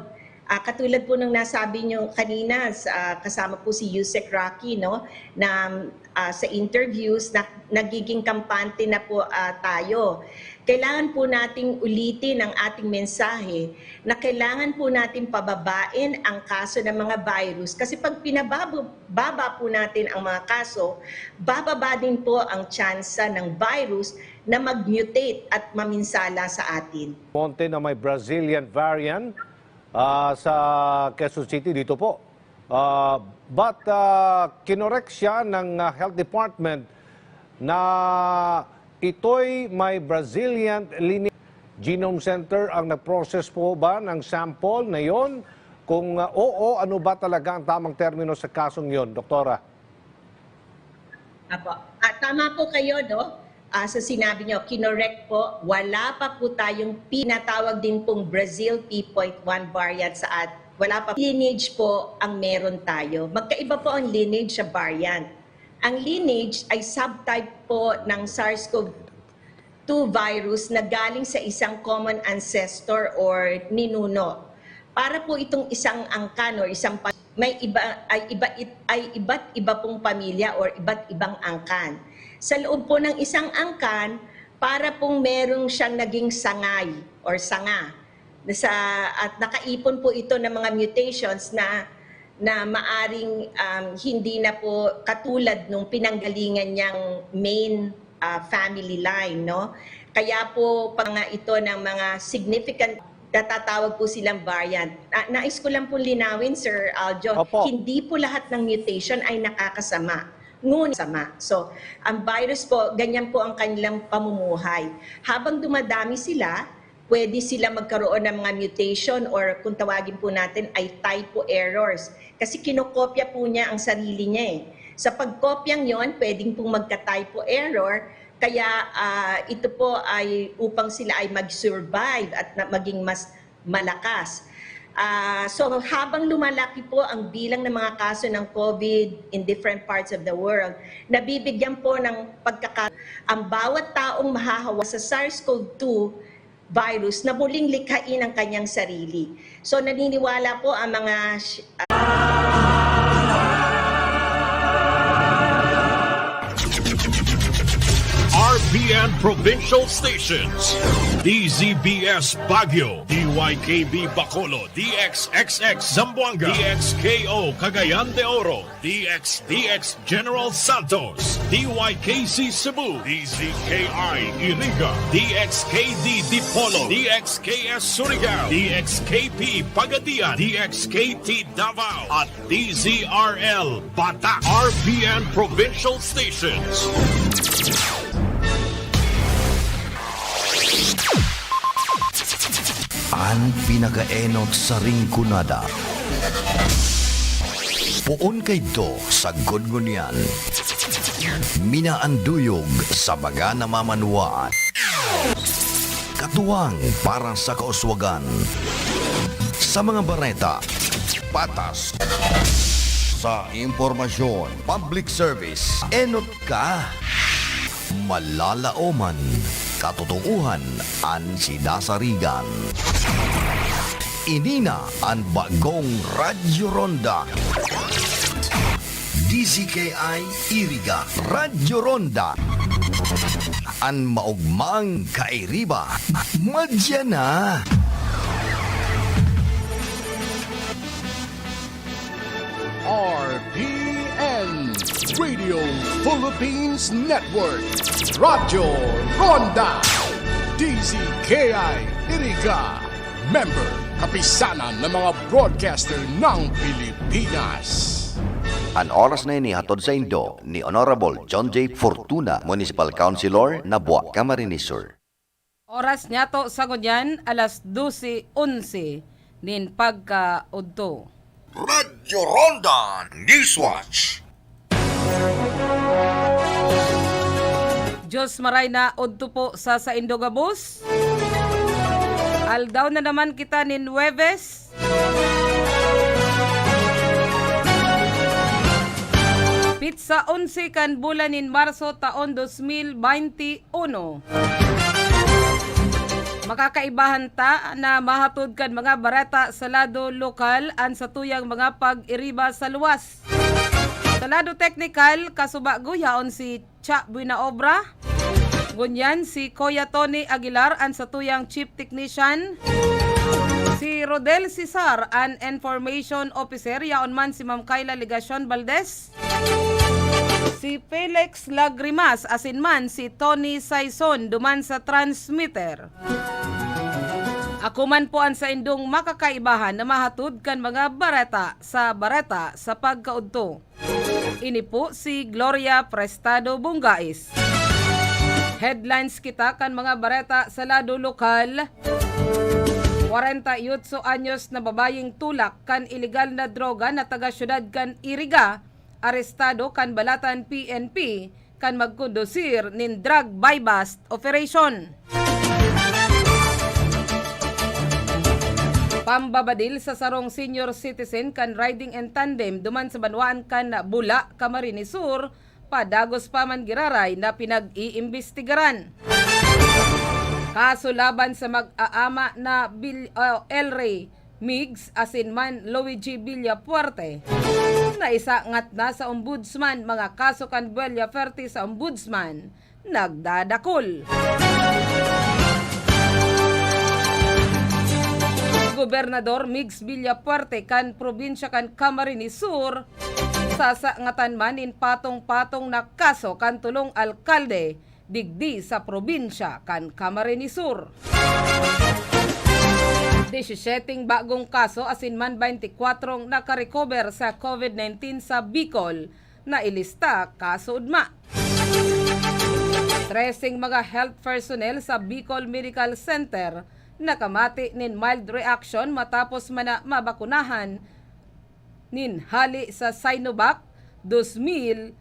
Katulad po ng nasabi nyo kanina, kasama po si Yusek Rocky, no, na sa interviews, nagiging kampante na po tayo. Kailangan po nating ulitin ang ating mensahe na kailangan po natin pababain ang kaso ng mga virus. Kasi pag pinababa po natin ang mga kaso, bababa din po ang tsansa ng virus na mag-mutate at maminsala sa atin. Monte na may Brazilian variant sa Quezon City dito po. But kinorek siya ng Health Department na ito'y may Brazilian lineage. Genome Center ang nag-process po ba ng sample na yon? Kung oo, ano ba talaga ang tamang termino sa kasong yon, Doktora? Apo. Tama po kayo, no? Sa sinabi nyo, kinorek po, wala pa po tayong pinatawag din pong Brazil P.1 variant sa at wala pa. Lineage po ang meron tayo. Magkaiba po ang lineage sa variant. Ang lineage ay subtype po ng SARS-CoV-2 virus na galing sa isang common ancestor or ninuno. Para po itong isang angkan or isang may iba't iba pong pamilya or iba't ibang angkan. Sa loob po ng isang angkan, para pong merong siyang naging sangay or sanga. At nakaipon po ito ng mga mutations na maaring hindi na po katulad nung pinanggalingan niyang main family line, no? Kaya po ito ng mga significant natatawag po silang variant. Nais ko lang po linawin, Sir Aljo, hindi po lahat ng mutation ay nakakasama. Ngunit sama. So, ang virus po, ganyan po ang kanilang pamumuhay. Habang dumadami sila, pwede sila magkaroon ng mga mutation or kung tawagin po natin ay typo errors. Kasi kinokopya po niya ang sarili niya eh. Sa pagkopyang yon, pwedeng pong magka-typo error. Kaya ito po ay upang sila ay mag-survive at maging mas malakas. So habang lumalaki po ang bilang ng mga kaso ng COVID in different parts of the world, nabibigyan po ng ang bawat taong mahahawa sa SARS-CoV-2 virus na muling likhain ang kanyang sarili. So naniniwala po ang mga RPN Provincial Stations, DZBS Baguio, DYKB Bacolod, DXXX Zamboanga, DXKO Cagayan de Oro, DXDX General Santos, DYKC Cebu, DZKI Iriga, DXKD Dipolo, DXKS Surigao, DXKP Pagadian, DXKT Davao, at DZRL Bata. RPN Provincial Stations. Ang pinakaenot sa ringkunada. Puon kay do sa gudgunyan. Minaanduyog sa baga na mamanuaan. Katuwang para sa kauswagan. Sa mga bareta, patas. Sa impormasyon, public service, enot ka. Malalaoman, katotohanan ang sinasarigan. Inina ang bagong Radyo Ronda. DZKI Iriga Radyo Ronda. Ang maugmang kairiba. Madya na. RPN Radio Philippines Network, Radyo Ronda, DZKI Iriga, member kapisanan ng mga broadcaster ng Pilipinas. Ang oras na inihatod sa Indo ni Honorable John J. Fortuna, Municipal Councilor, Nabua, Camarines Sur. Oras niya to sa kunyan, alas 12:11 nin pagka-udto. Radyo Ronda Newswatch. Diyos maray na udto po sa Indogabus. Aldaw na naman kita nin Huwebes. Pizza 11 kan bulan nin Marso taon 2021. Makakaibahan ta na mahatod kan mga barata sa lado lokal an sa tuyang mga pag-iriba sa luwas. Sa lado technical, kasuba guyaon si Cha Buenaobra. Gunyan si Kuya Tony Aguilar an sa tuyang chief technician. Si Rodel Cesar an information officer. Yaon man si Ma'am Kayla Ligacion Valdez. Si Felix Lagrimas asin man si Tony Saison duman sa transmitter. Ako man po ang sa indong makakaibahan na mahatud kan mga bareta sa pagkaudto. Ini po si Gloria Prestado Bungais. Headlines kita kan mga bareta sa lado lokal. 48 anyos na babayeng tulak kan illegal na droga na taga syudad kan Iriga, arestado kan Balatan PNP kan magkondusir nin drug buy-bust operation. Pambabadil sa sarong senior citizen kan riding and tandem duman sa banwaan kan Bula, Camarines Sur, padagos pa man giraray na pinag-iimbestigaran. Kaso laban sa mag-aama na Elray Migs asinman Luigi Villapuerte na isangat na sa ombudsman, mga kaso kan Villafuerte sa ombudsman nagdadakol. Gobernador Migs Villapuerte kan probinsya kan Camarines Sur sasangatan man in patong-patong na kaso kan tulong alkalde digdi sa probinsya kan Camarines Sur. 17 bagong kaso asinman 24 nakarecover sa COVID-19 sa Bicol na ilista kaso ugma. 13 mga health personnel sa Bicol Medical Center nakamati nin mild reaction matapos mabakunahan nin hali sa Sinovac. 2,110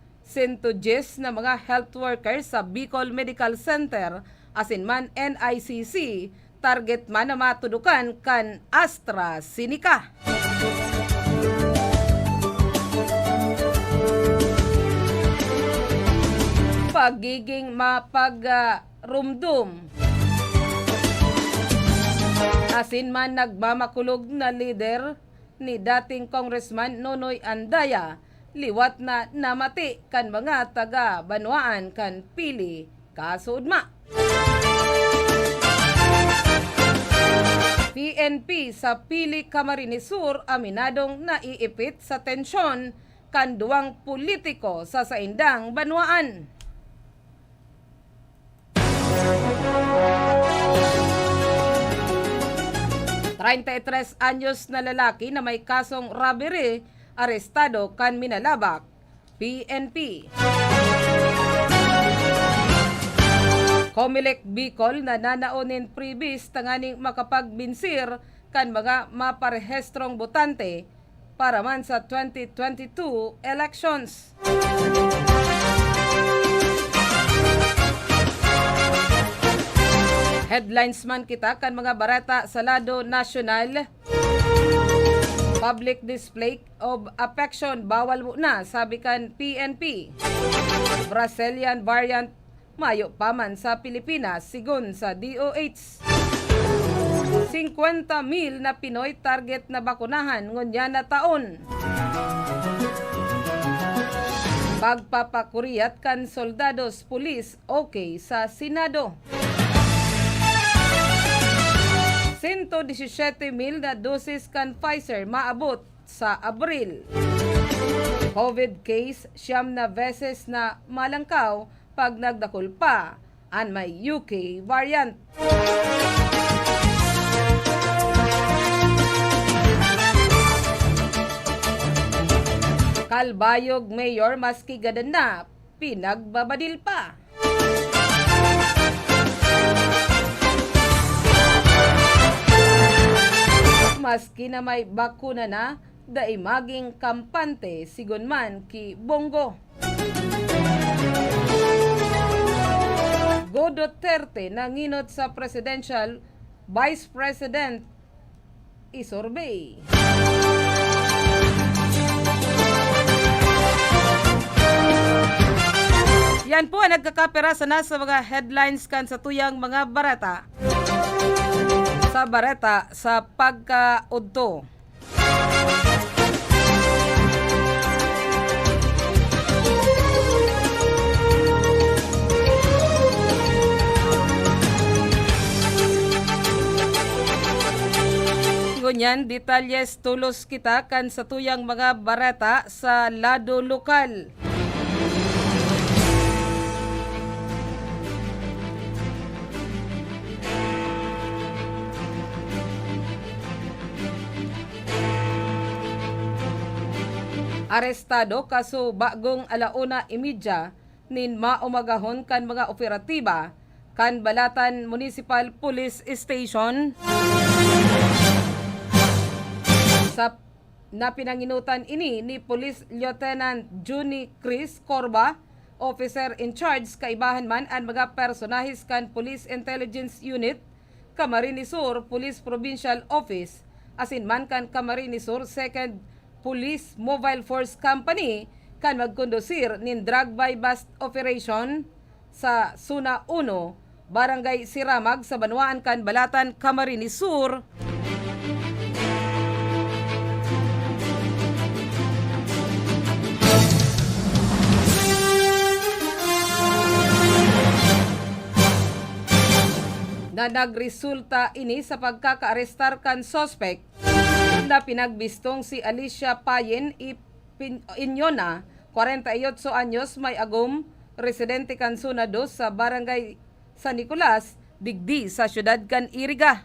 na mga health workers sa Bicol Medical Center asinman NICC target man na matudukan kan AstraZeneca. Pagiging mapag-rumdum asin man nagmamakulog na leader ni dating Congressman Nonoy Andaya liwat na namati kan mga taga-banwaan kan Pili kaso ugma. PNP sa Pili, Camarines Sur aminadong naiipit sa tensyon kan duwang politiko sa saindang banwaan. Tres anyos na lalaki na may kasong robbery arestado kan Minalabak, PNP. Comelec Bicol na nanaonin pribis tanganing makapagbinsir kan mga maparehestrong botante para man sa 2022 elections. Headlines man kita kan mga barata sa lado nasyonal. Public display of affection bawal muna sabi kan PNP. Brazilian variant mayo paman sa Pilipinas sigon sa DOH. 50,000 na Pinoy target na bakunahan ngunya na taon. Pagpapakuriyat kan soldados pulis okay sa Senado. 117,000 na dosis kan Pfizer maabot sa Abril. COVID case 9 na beses na malangkaw pag nagdakol pa ang may UK variant. Kalbayog Mayor maski gadan na pinagbabadil pa. Maski na may bakuna na dai maging kampante sigon man ki Bongo. Go Duterte nanginot sa presidential vice president isurvey. Yan po ang nagkakapera sa nasa mga headlines kan sa tuyang mga barata. Sa barata sa pagkaudto. Ngunyan, detalyes tulos kita kan sa tuyang mga barata sa lado lokal. Arestado kaso bagong 1:30 nin maumagahon kan mga operatiba kan Balatan Municipal Police Station. Sa napinanginutan ini ni Police Lieutenant Juni Chris Corba officer in charge kaibahan man ang mga personahis kan Police Intelligence Unit, Camarines Sur Police Provincial Office, asin man kan Camarines Sur 2nd Police Mobile Force Company kan magkondusir nin drug by bust operation sa Suna 1, Barangay Siramag sa Banwaan kan Balatan, Camarines Sur. Na nagresulta ini sa pagkakaarestar kan sospek na pinagbistong si Alicia Payen Inyona, 48 anyos, may agom, residente kan Suna 2 sa Barangay San Nicolas, Digdi sa syudad kan Iriga.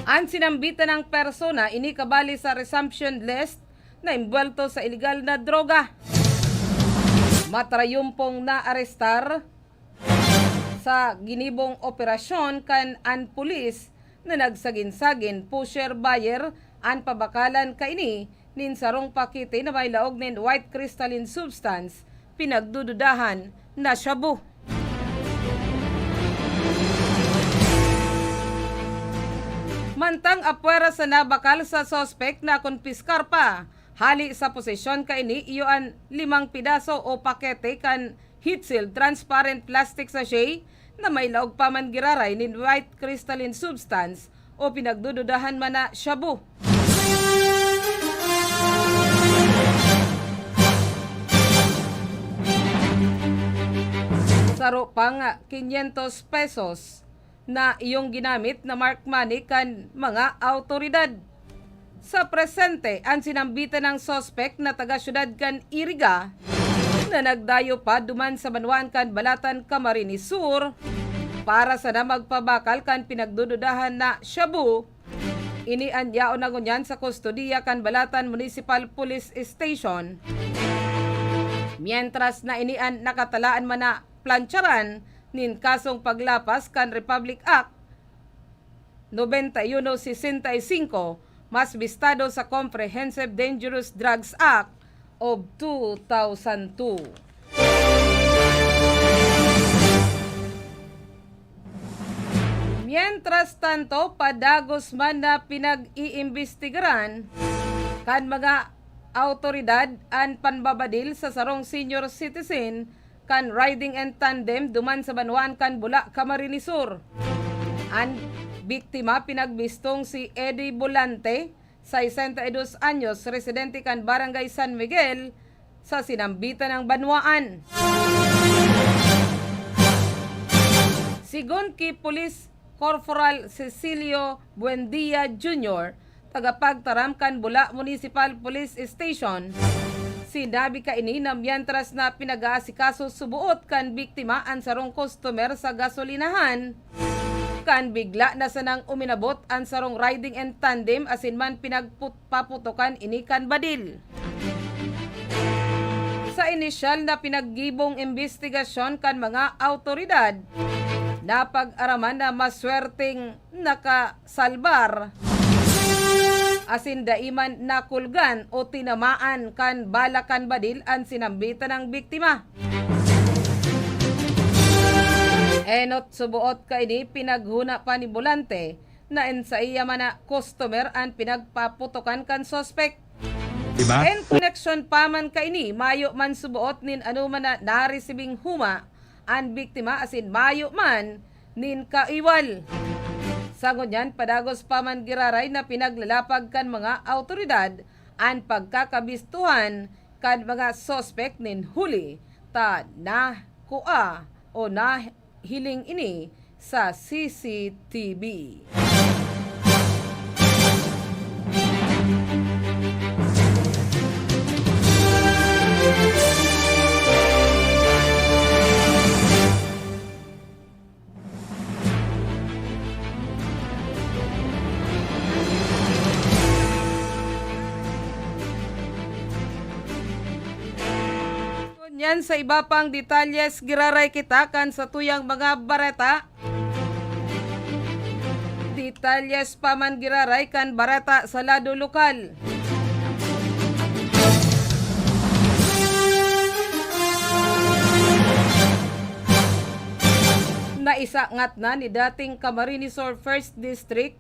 Ang sinambitan ng persona ini kabali sa resumption list na imbwelto sa illegal na droga. Matrayumpong na arestar sa ginibong operasyon kan an pulis na nagsagin-sagin pusher buyer an pabakalan kaini nin sarong pakite na may laog nin white crystalline substance pinagdududahan na shabu. Mantang apwera sa nabakal sa sospek na konpiskar pa, hali sa posisyon kaini iyoan 5 pidaso o pakete kan heat sealed transparent plastic sachet na may laog pa man giraray nin white crystalline substance o pinagdududahan man na shabu. Saro pang 500 pesos na iyong ginamit na mark money kan mga autoridad. Sa presente, ang sinambitan ng sospek na taga-syudad kan Iriga na nagdayo pa duman sa Banwaan kan Balatan, Camarines Sur para sa na magpabakal kan pinagdududahan na shabu. Inianyaon na ngunyan sa kustodiya kan Balatan Municipal Police Station. Mientras na inian nakatalaan man na plantsaran nin kasong paglapas kan Republic Act 9165 mas bistado sa Comprehensive Dangerous Drugs Act of 2002. Mientras tanto, padagos man na pinag-iimbestigaran kan mga autoridad ang panbabadil sa sarong senior citizen kan riding and tandem duman sa Banwaan kan Bula, Camarines Sur. Ang biktima pinagbistong si Eddie Bolante, 62 anyos, residente kan Barangay San Miguel sa sinambitan ng Banwaan. Sigon kay Police Corporal Cecilio Buendia Jr., tagapagtaram kan Bula Municipal Police Station, sinabi kaini na mientras na pinag-aasikaso subuot kan biktima ang sarong customer sa gasolinahan, kan bigla na sanang uminabot ang sarong riding and tandem asin man pinagpaputokan ini kan badil. Sa inisyal na pinaggibong investigasyon kan mga autoridad, napag-araman na maswerteng nakasalbar asin daiman nakulgan o tinamaan kan balakan badil ang sinambitan ng biktima. Enot subuot kaini pinaghuna pa ni Bolante na ensaiya man na customer ang pinagpaputokan kan sospek. Diba? En connection pa man kaini mayo man subuot nin ano man na naresibing huma ang biktima asin mayo man nin kaiwal. Sa ngunyan, padagos pa man giraray na pinaglalapag kan mga autoridad ang pagkakabistuhan kan mga sospek nin huli ta na kua o na hiling ini sa CCTV. Yan sa iba pang detalyes giraray kita kan sa tuyang mga bareta. Detalyes paman giraray kan barata sa lado lokal. Naisangat na ni dating Camarines Sur 1st District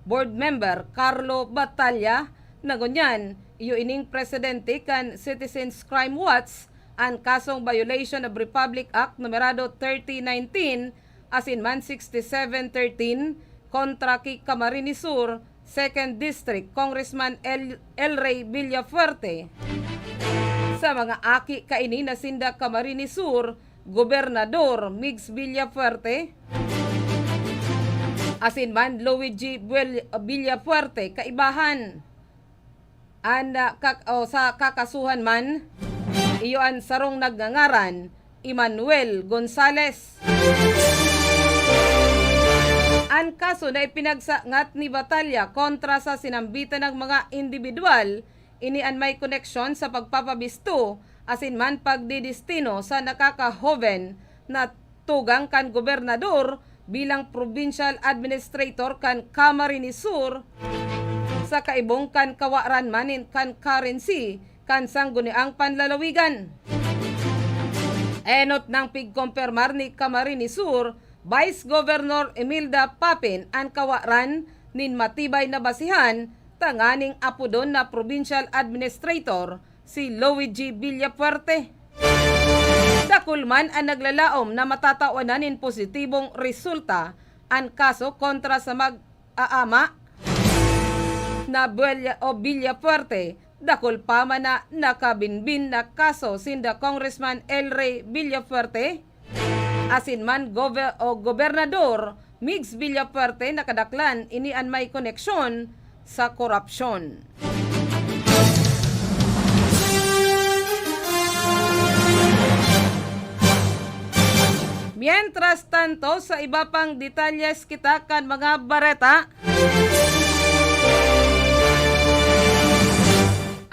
Board Member Carlo Batalla na gunyan iyo ining presidente kan Citizens Crime Watch ang kasong violation of Republic Act numerado 3019 asin man 6713 kontra kay Camarines Sur 2nd District Congressman El Rey Villafuerte. Sa mga aki kaini na sinda Camarines Sur Gobernador Migs Villafuerte asin man Luigi Villafuerte kaibahan sa kakasuhan man iyo ang sarong nagngangaran Emmanuel Gonzales. Ang kaso na ipinagsangat ni Batalla kontra sa sinambitan ng mga individual ini ang may koneksyon sa pagpapabisto asin man pagdidestino sa nakakahoven na tugang kan gobernador bilang provincial administrator kan Camarines Sur sa kaibong kan kawaran manin kan currency kan sangguniang panlalawigan. Enot ng pigkompermar ni Camarines Sur, Vice Governor Imelda Papin ang kawaran nin matibay na basihan tanganing apodon na provincial administrator si Luigi Villafuerte. Dakulman ang naglalaom na matatawanan in positibong resulta ang kaso kontra sa mag-aama na Villafuerte. Dakul pa man na nakabinbin na kaso sinda Congressman El Rey Villafuerte asin man Gobernador Migs Villafuerte nakadaklan ini ang may koneksyon sa korupsyon. Mientras tanto, sa iba pang detalyes kita kan mga bareta,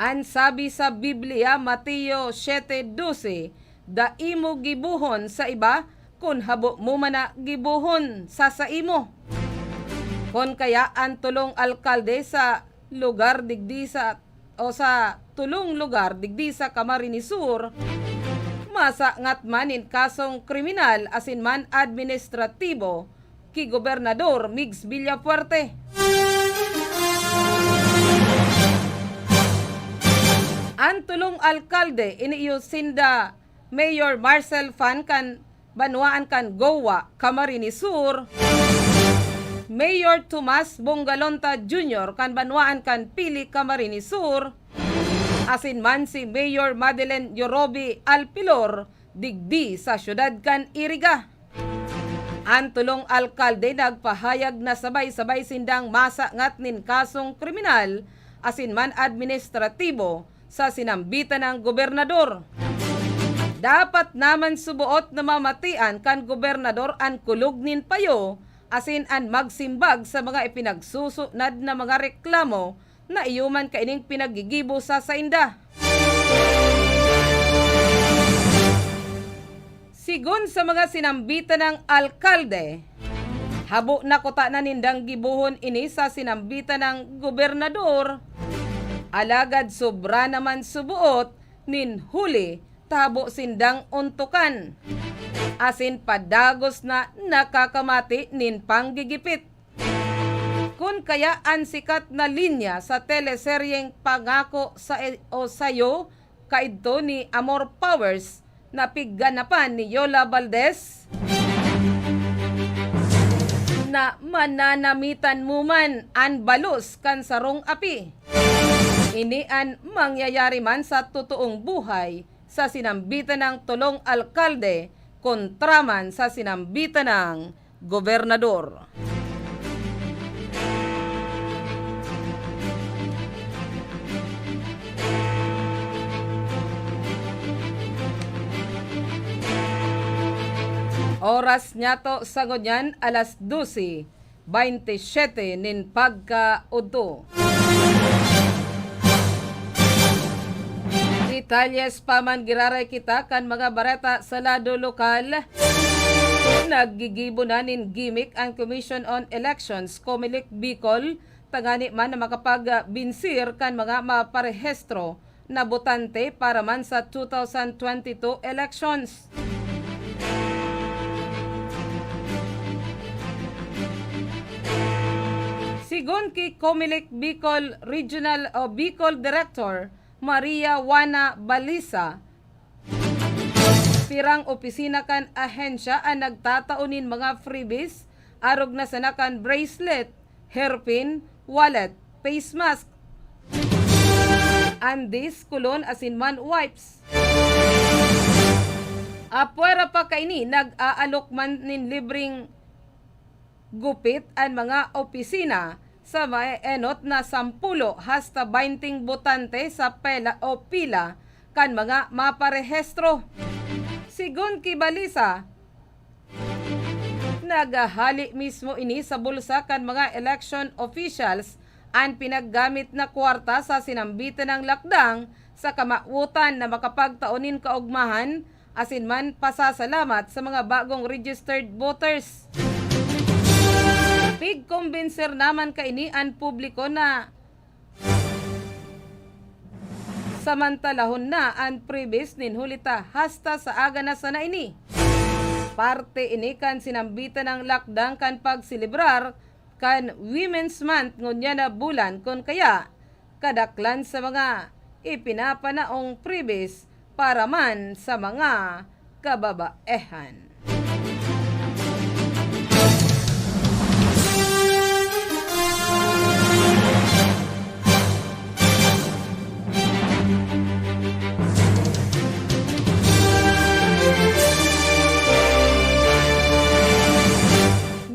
ang sabi sa Biblia, Mateo 7:12, da imo gibuhon sa iba, kun habo mo man gibuhon sa imo. Kon kaya ang tulong alkalde sa lugar digdi sa tulong lugar digdi sa Camarines Sur, masangat man in kasong kriminal asin man administratibo ki Gobernador Migs Villafuerte. Ang tulong alkalde iniyo sinda Mayor Marcel Fan kan banwaan kan Goa, Camarines Sur, Mayor Tomas Bongalonta Jr. kan banwaan kan Pili, Camarines Sur, asin man si Mayor Madeleine Yorobi Alpilor digdi sa syudad kan Iriga. Ang tulong alkalde nagpahayag na sabay-sabay sindang masangat nin kasong kriminal asin man administratibo sa sinambitan ng gobernador. Dapat naman subuot na mamatian kan gobernador ang kulog nin payo asin an magsimbag sa mga ipinagsusunad na mga reklamo na iyuman kaining pinagigibo sa sainda. Sigun sa mga sinambitan ng alkalde, habo na kota na nindang gibuhon ini sa sinambitan ng gobernador, alagad sobra naman subuot nin huli tabo sindang untukan. Asin padagos na nakakamati nin panggigipit. Kung kaya ang sikat na linya sa teleseryeng Pangako sa Sayo kaidto ni Amor Powers na pigganapan ni Yola Valdez na mananamitan mo man an balos kan sarong api. Ini an mangyayari man sa totoong buhay sa sinambitan ng tulong alkalde kontra man sa sinambitan ng gobernador. Oras niya to sa ngunyan, alas 12:27 nin pagka-udo. Detalyes paman giraray kita kan mga bareta sa lado lokal. Naggigibo na nin gimmick ang Commission on Elections, Comelec Bicol, tangani man na makapagbinsir kan mga maparehistro na botante para man sa 2022 elections. Sigon ki Comelec Bicol Regional o Bicol Director Maria Juana Balisa, pirang opisina kan ahensya ang nagtataunin mga freebies arog na sanakan bracelet, hairpin, wallet, face mask, andis, kulon, asin man wipes. Apwera pa kaini nag-aalok man nin libreng gupit ang mga opisina sa may enot na 10 hasta 20 botante sa pela o pila kan mga maparehistro. Sigon ki Balisa, nagahali mismo ini sa bulsa kan mga election officials ang pinaggamit na kwarta sa sinambitan ng lakdang sa kamautan na makapagtaunin kaugmahan asin man pasasalamat sa mga bagong registered voters. Pig-convincer naman kaini ang publiko na samantalahon na ang previous nin hulita hasta sa aga na sana ini. Parte ini kan sinambitan ng lakdang kan pagsilibrar kan Women's Month ngunya na bulan kon kaya kadaklan sa mga ipinapanaong previous para man sa mga kababaehan.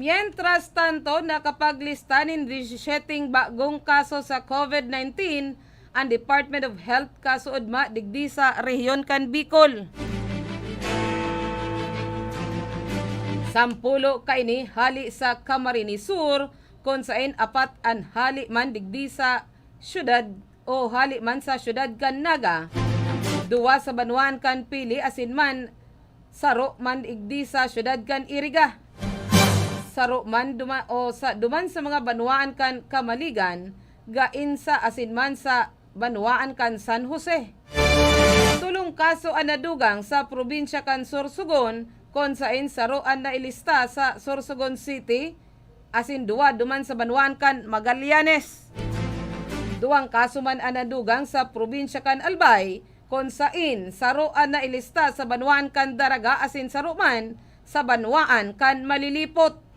Mientras tanto, nakapaglistanin 17 bagong kaso sa COVID-19 ang Department of Health kasuodma digdi sa rehiyon kan Bicol. 10 kaini hali sa Camarines Sur kung saan 4 an hali man digdi sa syudad o hali man sa syudad kan Naga. 2 sa Banuan kan Pili asin man saro man digdi sa syudad kan Iriga. Saro man duman sa mga banwaan kan Kamaligan, gain sa asin man sa banwaan kan San Jose. 3 kaso ang nadugang sa probinsya kan Sorsogon, kon saan saro ang nailista sa Sorsogon City, asin 2 duman sa banwaan kan Magallanes. 2 kaso man ang nadugang sa probinsya kan Albay, kon saan saro ang nailista sa banwaan kan Daraga, asin saro man sa banwaan kan Malilipot.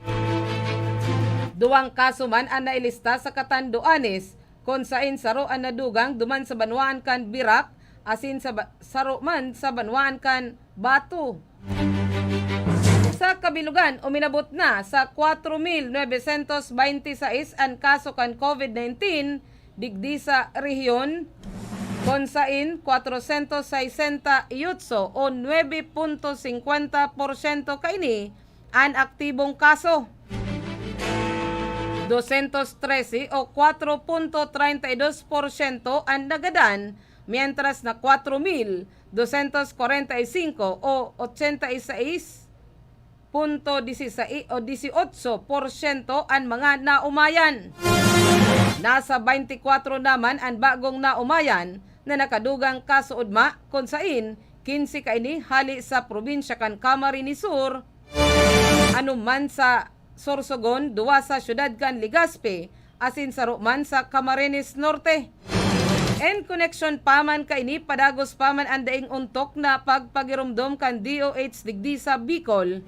2 kaso man ang nailista sa Catanduanes, kung saan saro ang nadugang duman sa banwaan kan Birak, asin saro man sa banwaan kan Batu. Sa kabilugan, uminabot na sa 4,926 ang kaso kan COVID-19 digdi sa rehiyon, kung saan 468 o 9.50% kaini ang aktibong kaso. 213 o 4.32% ang nagadan, mientras na 4,245 o 86.16 o 18% ang mga naumayan. Nasa 24 naman ang bagong naumayan na nakadugang kasuodma, kung saan 15 kaini hali sa probinsya kan Camarines Sur, anuman sa Sorsogon, 2 sa syudad kan Legazpi, asin saro man sa Camarines Norte. En connection paman kaini padagos paman ang daing untok na pagpagirumdom kan DOH digdi sa Bicol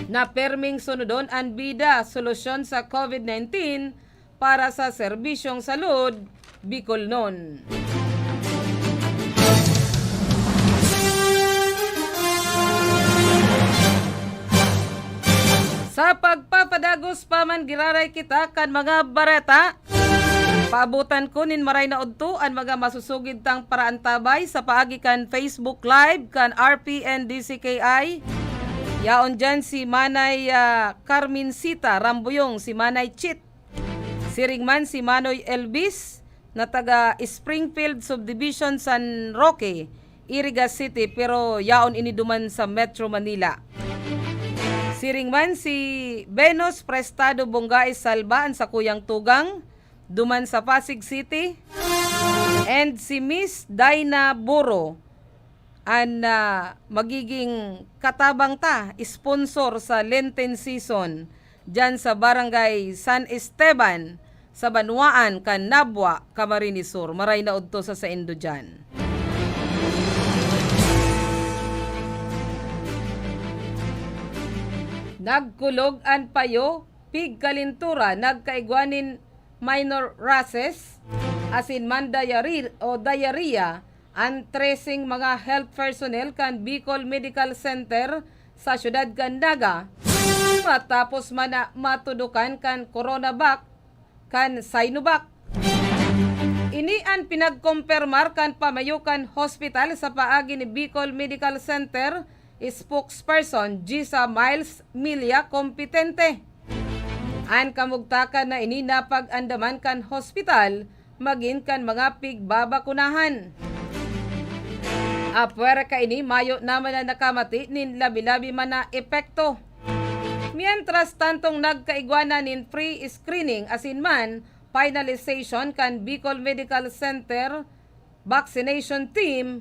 na perming sunodon ang bida solusyon sa COVID-19 para sa serbisyong salud Bicol non. Sa pagpapadagos paman giraray kita kan mga bareta, paabutan ko nin maray na udto ang mga masusugid tang paraan tabay sa paagi kan Facebook Live kan RPN-DCKI. Yaon dyan si Manay Carmencita Rambuyong, si Manay Chit. Siringman si Manoy Elvis na taga Springfield Subdivision San Roque, Iriga City, pero yaon iniduman sa Metro Manila. Siringman si Venus Prestado Bonggae Salba sa Kuyang Tugang, duman sa Pasig City. And si Miss Dina Buro magiging katabang ta, sponsor sa Lenten season dyan sa Barangay San Esteban sa Banwaan, Nabwa, Camarines Sur. Maray na udto sa Indo dyan. Nagkulog an payo, pig kalintura, nagkaigwanin minor rashes, asin man diarrhea, ang tracing mga health personnel kan Bicol Medical Center sa syudad kan Naga, matapos man matudukan kan Coronavac, kan Sinovac. Ini ang pinagkompermar kan pamayukan hospital sa paagi ni Bicol Medical Center, spokesperson Gisa Miles Milia kompetente. An kamugtakan na ini napag-andaman kan hospital magin kan mga pigbabakunahan. Apwera ka ini mayo naman na nakamati nin labi-labi man na epekto. Mientras tantong nagkaigwana nin free screening asin man finalization kan Bicol Medical Center vaccination team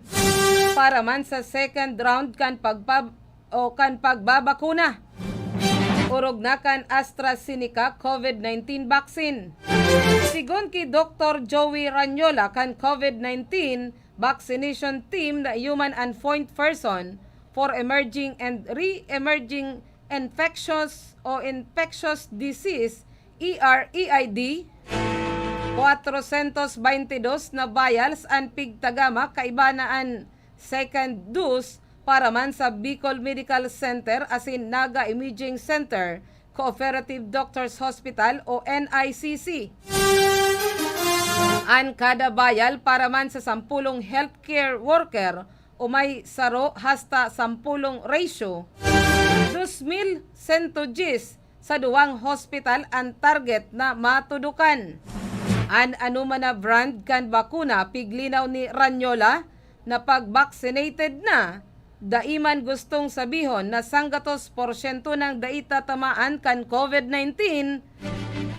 para man sa second round kan pagbabakuna. Urog na kan AstraZeneca COVID-19 vaccine. Sigon ki Dr. Joey Ranyola kan COVID-19 vaccination team na human and point person for emerging and re-emerging infectious disease EID 422 na vials ang pigtagama kaibanaan second dose para man sa Bicol Medical Center asin Naga Imaging Center Cooperative Doctors Hospital o NICC. Ang kada vial para man sa 10 healthcare worker o may saro hasta 10 ratio. 2,110 sa duwang hospital ang target na matudukan. An anuman na brand kan bakuna piglinaw ni Ranyola na pag-vaccinated na, daiman gustong sabihon na 100% ng daita tamaan kan COVID-19,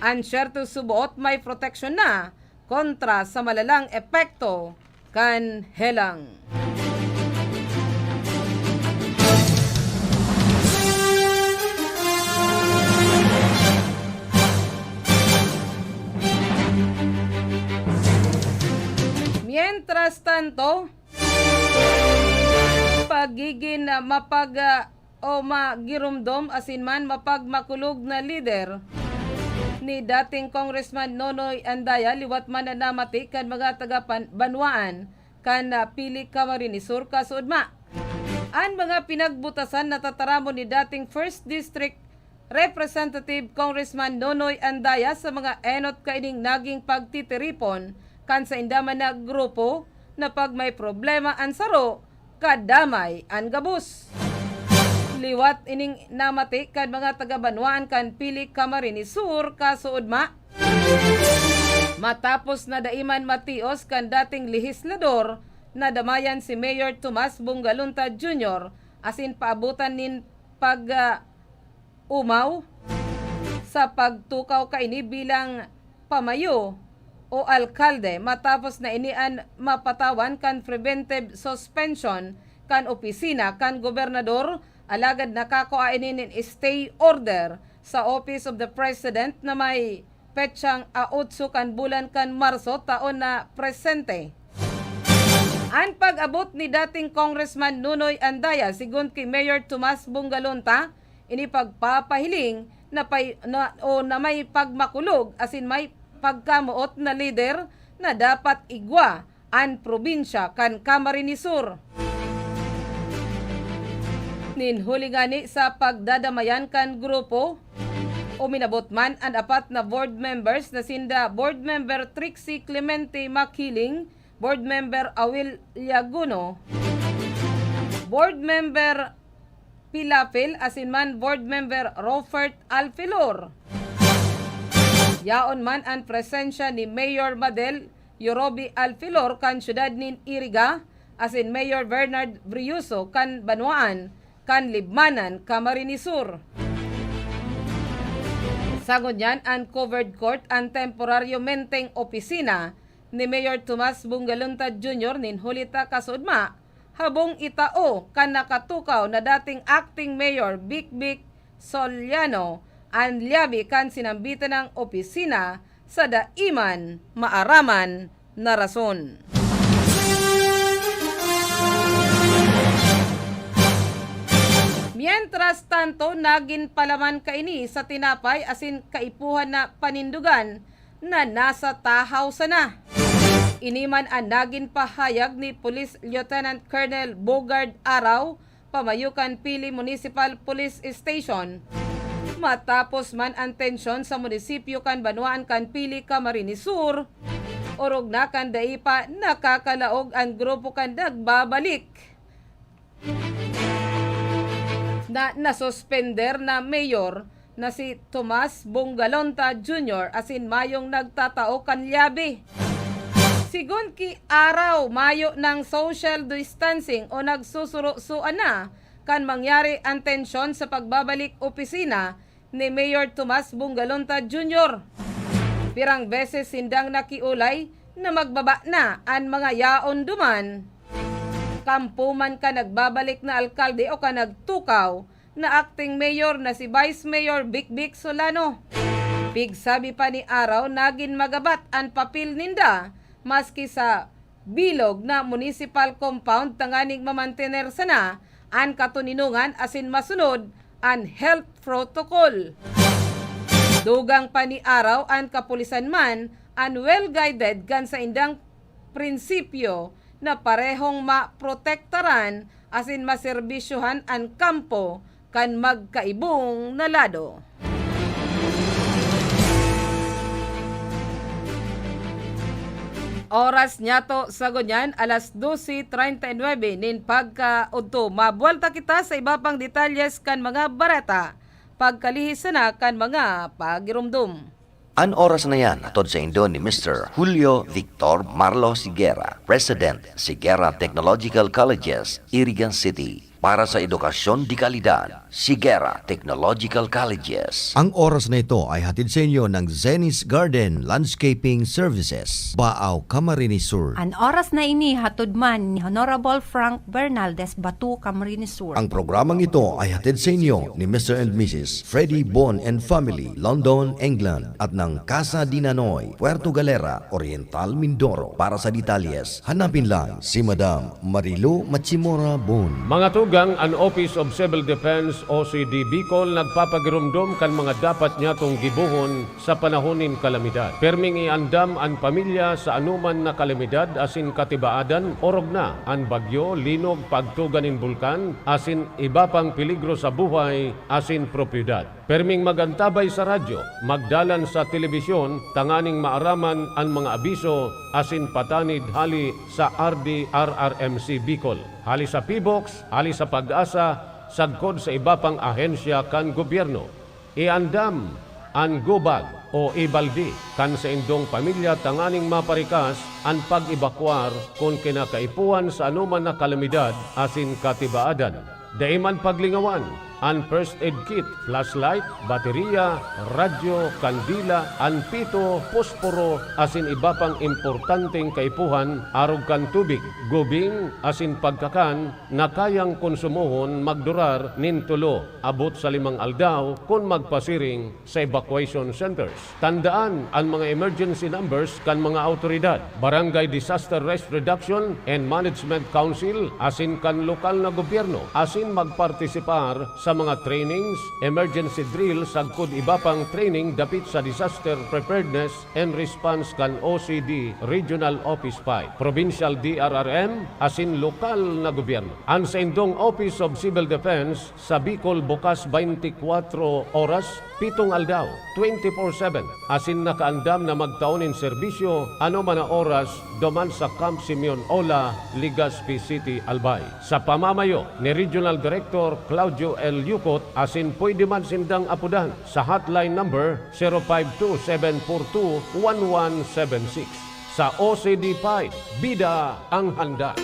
ang syerto subuot may proteksyon na kontra sa malalang epekto kan helang. Mientras tanto, pagiging magirumdom asin man mapagmakulog na leader ni dating Congressman Nonoy Andaya liwat man na namati kan mga taga-Banwaan kan Pili Camarines Sur kasudma. Ang mga pinagbutasan na tataramo ni dating 1st District Representative Congressman Nonoy Andaya sa mga enot kaining naging pagtitiripon kan sa indaman na grupo na pag may problema ang saro, kadamay ang gabus. Liwat ining namati kan mga taga-Banwaan kan Pili Camarines Sur kasuudma. Matapos na daiman matios kan dating lehislador na damayan si Mayor Tomas Bungalunta Jr. asin paabutan nin umaw sa pagtukaw kaini bilang pamayo o alkalde matapos na inian mapatawan kan preventive suspension kan opisina kan gobernador alagad nakakuha inin stay order sa Office of the President na may petsang 8 kan bulan kan Marso taon na presente. Ang pag-abot ni dating Congressman Nonoy Andaya sigon kay Mayor Tomas Bungalunta ini pagpapahiling na may pagmakulog asin may pagkamuot na leader na dapat igwa ang probinsya kan Camarines Sur. Ninhuli gani sa pagdadamayan kan grupo o minabot man ang apat na board members na sinda Board Member Trixie Clemente Makiling, Board Member Awil Yaguno, Board Member Pilapil asin man Board Member Robert Alfilor. Yaon man ang presensya ni Mayor Madel Yorobi Alfilor kan syudad nin Iriga asin Mayor Bernard Briuso kan Banwaan kan Libmanan, Camarines Sur. Sagod yan, uncovered court ang temporaryo menteng opisina ni Mayor Tomas Bungalunta Jr. ninhulita kasudma habong itao kan nakatukaw na dating acting mayor Bikbik Soliano ang liabi kan sinambitan ng opisina sa daiman maaraman na rason. Mientras tanto, nagin palaman kaini sa tinapay asin kaipuhan na panindugan na nasa tahaw sana. Iniman ang nagin pahayag ni Police Lieutenant Colonel Bogard Araw, Pamayukan Pili Municipal Police Station. Matapos man ang tensyon sa munisipyo kan Banuan kan Pili, Camarines Sur, orog na kan daipa nakakalaog ang grupo kan nagbabalik na nasuspender na mayor na si Tomas Bungalunta Jr. asin mayong nagtatao kan liabi. Sigun ki araw mayo ng social distancing o nagsusuro-suan na kan mangyari ang tensyon sa pagbabalik opisina ni Mayor Tomas Bungalunta Jr. Pirang beses sindang nakiulay na magbaba na ang mga yaon duman. Kampo man ka nagbabalik na alkalde o ka nagtukaw na acting mayor na si Vice Mayor Bikbik Solano. Pigsabi pa ni Araw nagin magabat ang papel ninda maski sa bilog na municipal compound tanganing mamantener sana ang katuninungan asin masunod ang health protocol. Dugang pa ni Araw ang kapulisan man ang well-guided gan sa indang prinsipyo na parehong maprotektaran asin maserbisyuhan ang kampo kan magkaibong nalado. Oras niya to sa gunyan, alas 12:39 nin pagkaudto. Mabualta kita sa iba pang detalyes kan mga barata. Pagkalihis na kan mga pagirumdum. An oras na yan, atod sa Indo ni Mr. Julio Victor Marlo Siguera, President, Siguera Technological Colleges, Irigan City. Para sa edukasyon di kalidad, Siguera Technological Colleges. Ang oras na ito ay hatid sa inyo ng Zenis Garden Landscaping Services, Baaw, Camarines Sur. Ang oras na ini hatod man ni Honorable Frank Bernaldez, Batu, Camarines Sur. Ang programang ito ay hatid sa inyo ni Mr. and Mrs. Freddie Bon and Family, London, England, at ng Casa Dinanoy, Puerto Galera, Oriental, Mindoro. Para sa detalyes, hanapin lang si Madam Marilu Machimora Bon. Mga tugang, ang Office of Civil Defense OCD Bicol nagpapagirumdom kan mga dapat niya tong gibuhon sa panahonin kalamidad. Perming iandam ang pamilya sa anuman na kalamidad asin katibaadan, orog na ang bagyo, linog, pagtuganin bulkan, asin iba pang peligro sa buhay, asin propiedad. Perming magantabay sa radyo, magdalan sa telebisyon, tanganing maaraman ang mga abiso, asin patanid hali sa RDRRMC Bicol. Hali sa PBOX, hali sa Pag-asa, sagkod sa iba pang ahensya kan gobyerno. Iandam ang gubag o ibaldi kan sa indong pamilya tanganing maparikas ang pag-ibakwar kung kinakaipuan sa anuman na kalamidad asin katibaadan. Daiman paglingawan ang first aid kit, flashlight, baterya, radyo, kandila, anpito, posporo, asin iba pang importanteng kaipuhan, arog kan tubig, gubing, asin pagkakan, na kayang konsumohon magdurar nintulo, abot sa 5 aldaw kung magpasiring sa evacuation centers. Tandaan ang mga emergency numbers kan mga autoridad, Barangay Disaster Risk Reduction and Management Council, asin kan lokal na gobyerno, asin magpartisipar sa mga trainings, emergency drills, sagkod iba pang training dapit sa Disaster Preparedness and Response kan OCD Regional Office 5, Provincial DRRM, asin lokal na gobyerno. Ang sa indong Office of Civil Defense sa Bicol bukas 24 oras, 7 aldaw, 24/7, asin nakaandam na magtaonin serbisyo ano man na oras duman sa Camp Simeon Ola, Legazpi City, Albay. Sa pamamayo ni Regional Director Claudio L. Yukot, asin pwede man sindang apudan sa hotline number 052-742-1176. Sa OCD 5, bida ang handa.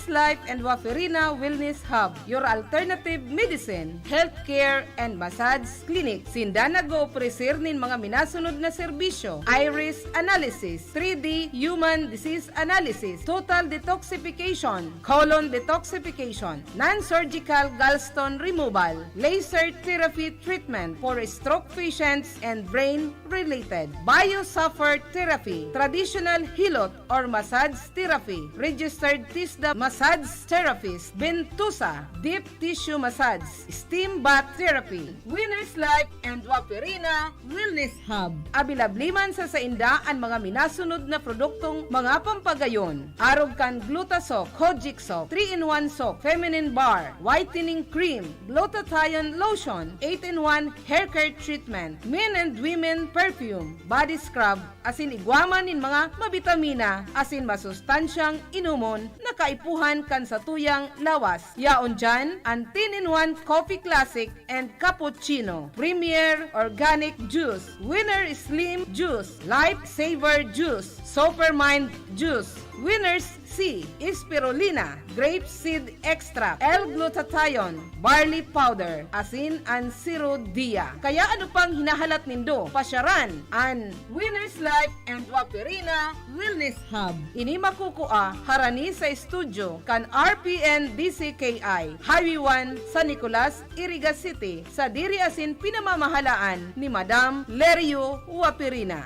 Life and Waferina Wellness Hub, your alternative medicine, healthcare, and massage clinic. Sinda nag-oopresir nin mga minasunod na serbisyo: iris analysis, 3D human disease analysis, total detoxification, colon detoxification, non-surgical gallstone removal, laser therapy treatment for stroke patients and brain-related, biosuffer therapy, traditional hilot or massage therapy, registered TISDA massage therapist, Bentusa, deep tissue massage, steam bath therapy, Winners Life and Waferina Wellness Hub. Abilabliman sa sainda ang mga minasunod na produktong mga pampagayon. Arog kan glutasol, kojic soap, 3-in-1 soap, feminine bar, whitening cream, glutathione lotion, 8-in-1 hair care treatment, men and women perfume, body scrub, asin igwaman nin mga mabitamina, asin masustansyang inumon na kaipuhan kan sa tuyang lawas. Yaon dyan, ang 10-in-1 coffee classic and cappuccino, premier organic juice, winner slim juice, life saver juice, supermind juice, Winners C, spirulina, grape seed extract, L-glutathione, barley powder, asin an sirodia. Kaya ano pang hinahalat nindo? Pasyaran an Winners Life and Waferina Wellness Hub. Ini makukua harani sa studio kan RPN DCKI, Highway 1, San Nicolas, Iriga City, sa diri asin pinamamahalaan ni Madam Lerio Waferina.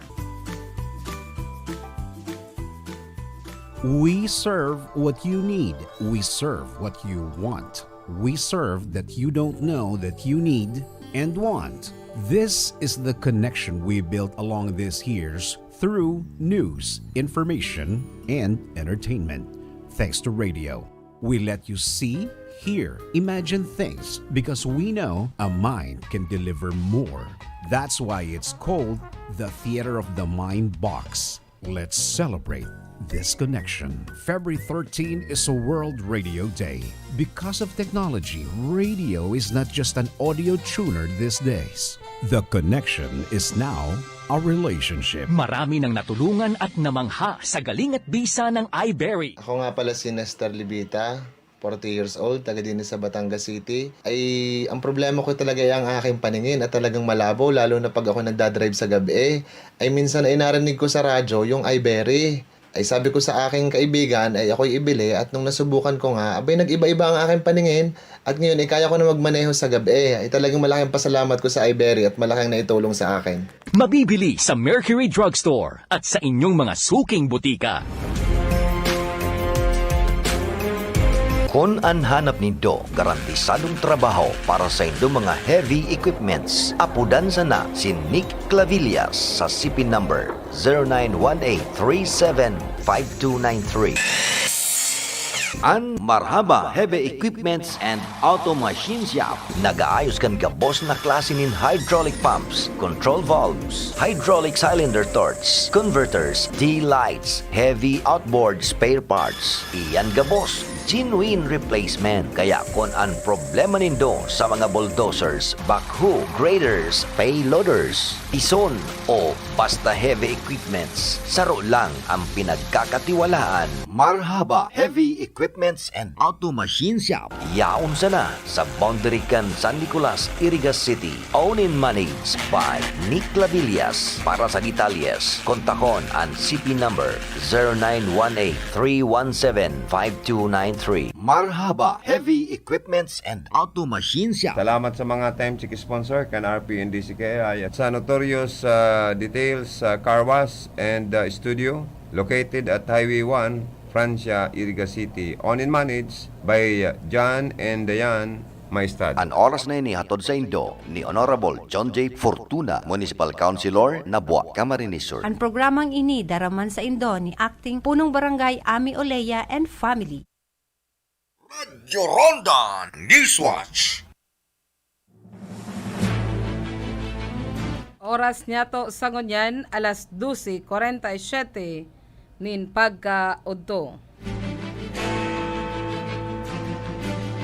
We serve what you need. We serve what you want. We serve that you don't know that you need and want. This is the connection we built along these years through news, information, and entertainment. Thanks to radio, we let you see, hear, imagine things because we know a mind can deliver more. That's why it's called the Theater of the Mind Box. Let's celebrate this connection. February 13 is a World Radio Day. Because of technology, radio is not just an audio tuner these days. The connection is now a relationship. Marami nang natulungan at namangha sa galing at bisa ng iBerry. Ako nga pala si Nestor Libita, 40 years old, taga din sa Batangas City. Ay, ang problema ko talaga ay ang aking paningin at talagang malabo, lalo na pag ako nagdadrive sa gabi. Ay minsan ay narinig ko sa radyo yung iBerry. Ay sabi ko sa aking kaibigan ay ako'y ibili at nung nasubukan ko nga, abay nag-iba-iba ang aking paningin at ngayon ay kaya ko na magmaneho sa gabi. Ay talagang malaking pasalamat ko sa iBerry at malaking naitulong sa akin. Mabibili sa Mercury Drugstore at sa inyong mga suking butika. Kung ang hanap nindo, garantisadong trabaho para sa inyong mga heavy equipments. Apudan sana si Nick Clavillas sa CP number 0918-375293. Ang Marhaba Heavy Equipments and Auto Machine Shop. Nagaayos kan gabos na klase nin hydraulic pumps, control valves, hydraulic cylinder torch, converters, D-lights, heavy outboard spare parts. Iyan gabos, genuine replacement. Kaya kung ang problema nindo sa mga bulldozers, backhoe, graders, payloaders, ison o basta heavy equipments, saro lang ang pinagkakatiwalaan. Marhaba Heavy Equipments and Auto Machine Shop. Yaon sana sa boundary kan San Nicolas, Iriga City. Owned and managed by Nick Clavillas. Para sa detalyes, kontakon ang CP number 0918-317-5293. Marhaba Heavy Equipments and Auto Machine Shop. Salamat sa mga time check sponsor kan RP and DCKI at sa Notorious Details Car Wash and Studio located at Highway 1, Francia, Iriga City. Owned and managed by John and Diane Maestad. Ang oras na ini hatod sa Indo ni Honorable John J. Fortuna, Municipal Councilor, Nabua, Camarines Sur. Ang programang ini daraman sa Indo ni Acting Punong Barangay Ami Oleya and Family. Radyo Ronda Newswatch. Oras niya to sa ngunyan, alas 12:47 nin pagkaudto.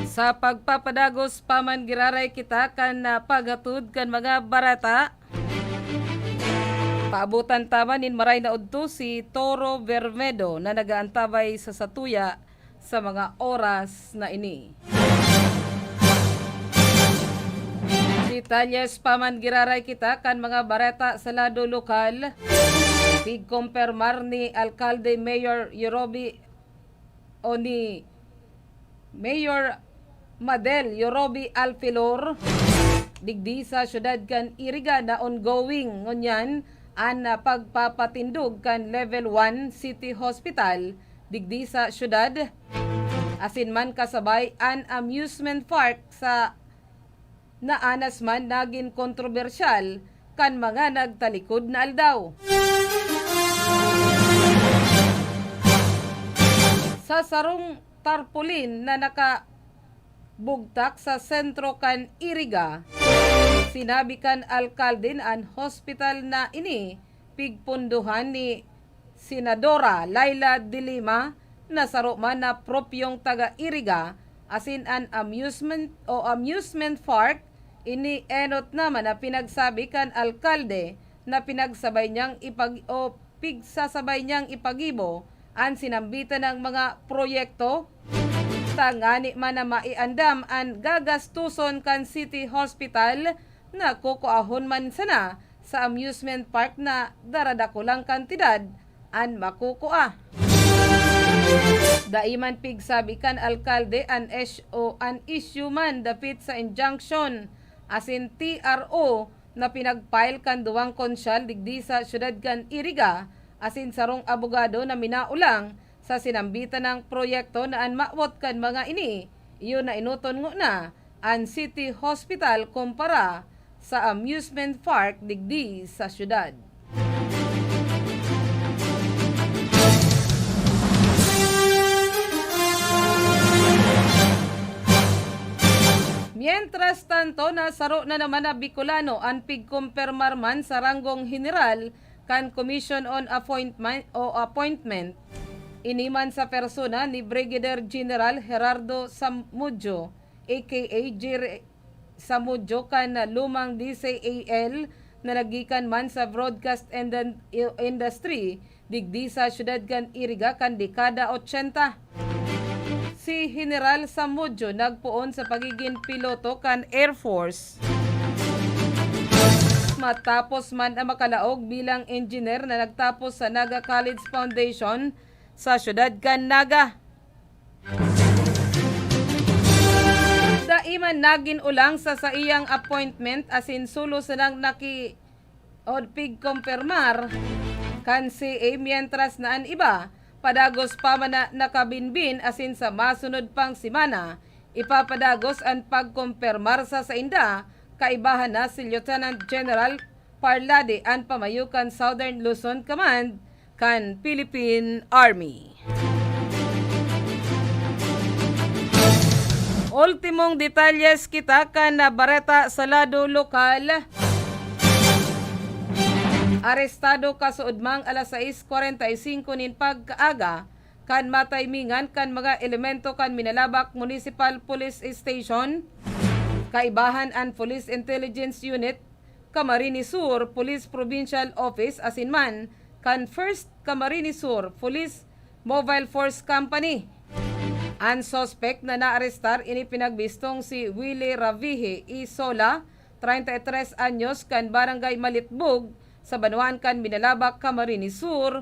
Sa pagpapadagos paman giraray kita kan paghatud kan mga barata. Paabutan tama nin maray na udto si Toro Bermedo na nagaantabay sa Satuya sa mga oras na ini. Detalyes paman giraray kita kan mga bareta sa lado lokal. Pigkompermar ni Alcalde Mayor Yorobi o ni Mayor Madel Yorobi Alfilor digdi sa syudad kan Iriga na ongoing ngunyan an pagpapatindog kan level 1 City Hospital digdi sa syudad. Asin man kasabay an amusement park sa naanas man naging kontrobersyal kan mga nagtalikod na aldaw. Sa sarong tarpaulin na nakabugtak sa sentro kan Iriga, sinabi kan alkalde an hospital na ini pigpunduhan ni Senadora Laila de Lima na saro man na propyong taga Iriga asin an amusement park ini enot naman na pinagsabi kan alkalde na pinagsasabay niyang ipagibo ang sinambitan ng mga proyekto tangani man na maiandam ang gagastuson kan City Hospital na kukuahon man sana sa amusement park na daradakulang kantidad ang makukuha. Daiman pigsabi kan alkalde an issue man dapit sa injunction asin TRO na pinagpile kan duwang konsyal digdi sa syudad kan Iriga asin sarong abogado na minaulang sa sinambitan ng proyekto na an maawot kan mga ini. Iyon na inuton ngo na an City Hospital kumpara sa amusement park digdi sa syudad. Mientras tanto, nasaro na naman na Bicolano ang pigkompermar man sa ranggong general kan Commission on Appointment. Iniman sa persona ni Brigadier General Gerardo Samudjo, aka Jerry Samudjo kan lumang DCAL na nagikan man sa broadcast industry digdi sa syudad kan Iriga kan dekada 80. Si General Samudjo nagpuon sa pagiging piloto kan Air Force. Matapos man ang makalaog bilang engineer na nagtapos sa Naga College Foundation sa syudad kan Naga. Daiman nagin ulang sa iyang appointment asin sulo sa nang pigkompermar kan CA mientras na an iba padagos pa man na nakabinbin asin sa masunod pang simana, ipapadagos ang pagkompermar sa inda, kaibahan na si Lieutenant General Parlade ang pamayukan Southern Luzon Command kan Philippine Army. Ultimong detalyes kita kan na bareta sa lado lokal. Arestado kasuod alas 6:45 nin pagkaaga kan mataymingan kan mga elemento kan Minalabak Municipal Police Station, kaibahan an Police Intelligence Unit, Camarines Sur Police Provincial Office asin man kan 1st Camarines Sur Police Mobile Force Company. Ang suspect na naarestar ini pinagbistong si Willie Ravihe Isola, 33 anyos kan Barangay Malitbog sa Banuan kan Minalabak, Camarines Sur,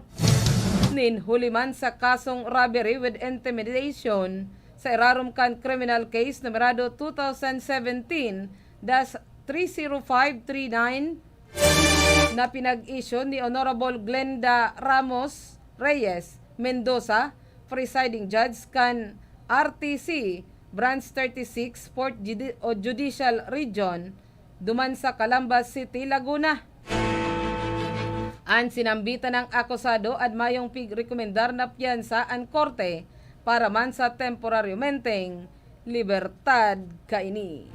nin huliman sa kasong robbery with intimidation sa irarum kan criminal case numerado 2017-30539 na pinag-issue ni Honorable Glenda Ramos Reyes Mendoza, presiding judge kan RTC Branch 36 4th Judicial Region duman sa Calamba City, Laguna. Ang sinambitan ng akusado at mayong pigrekomendar na piyansa ang korte para man sa temporaryo menteng libertad kaini.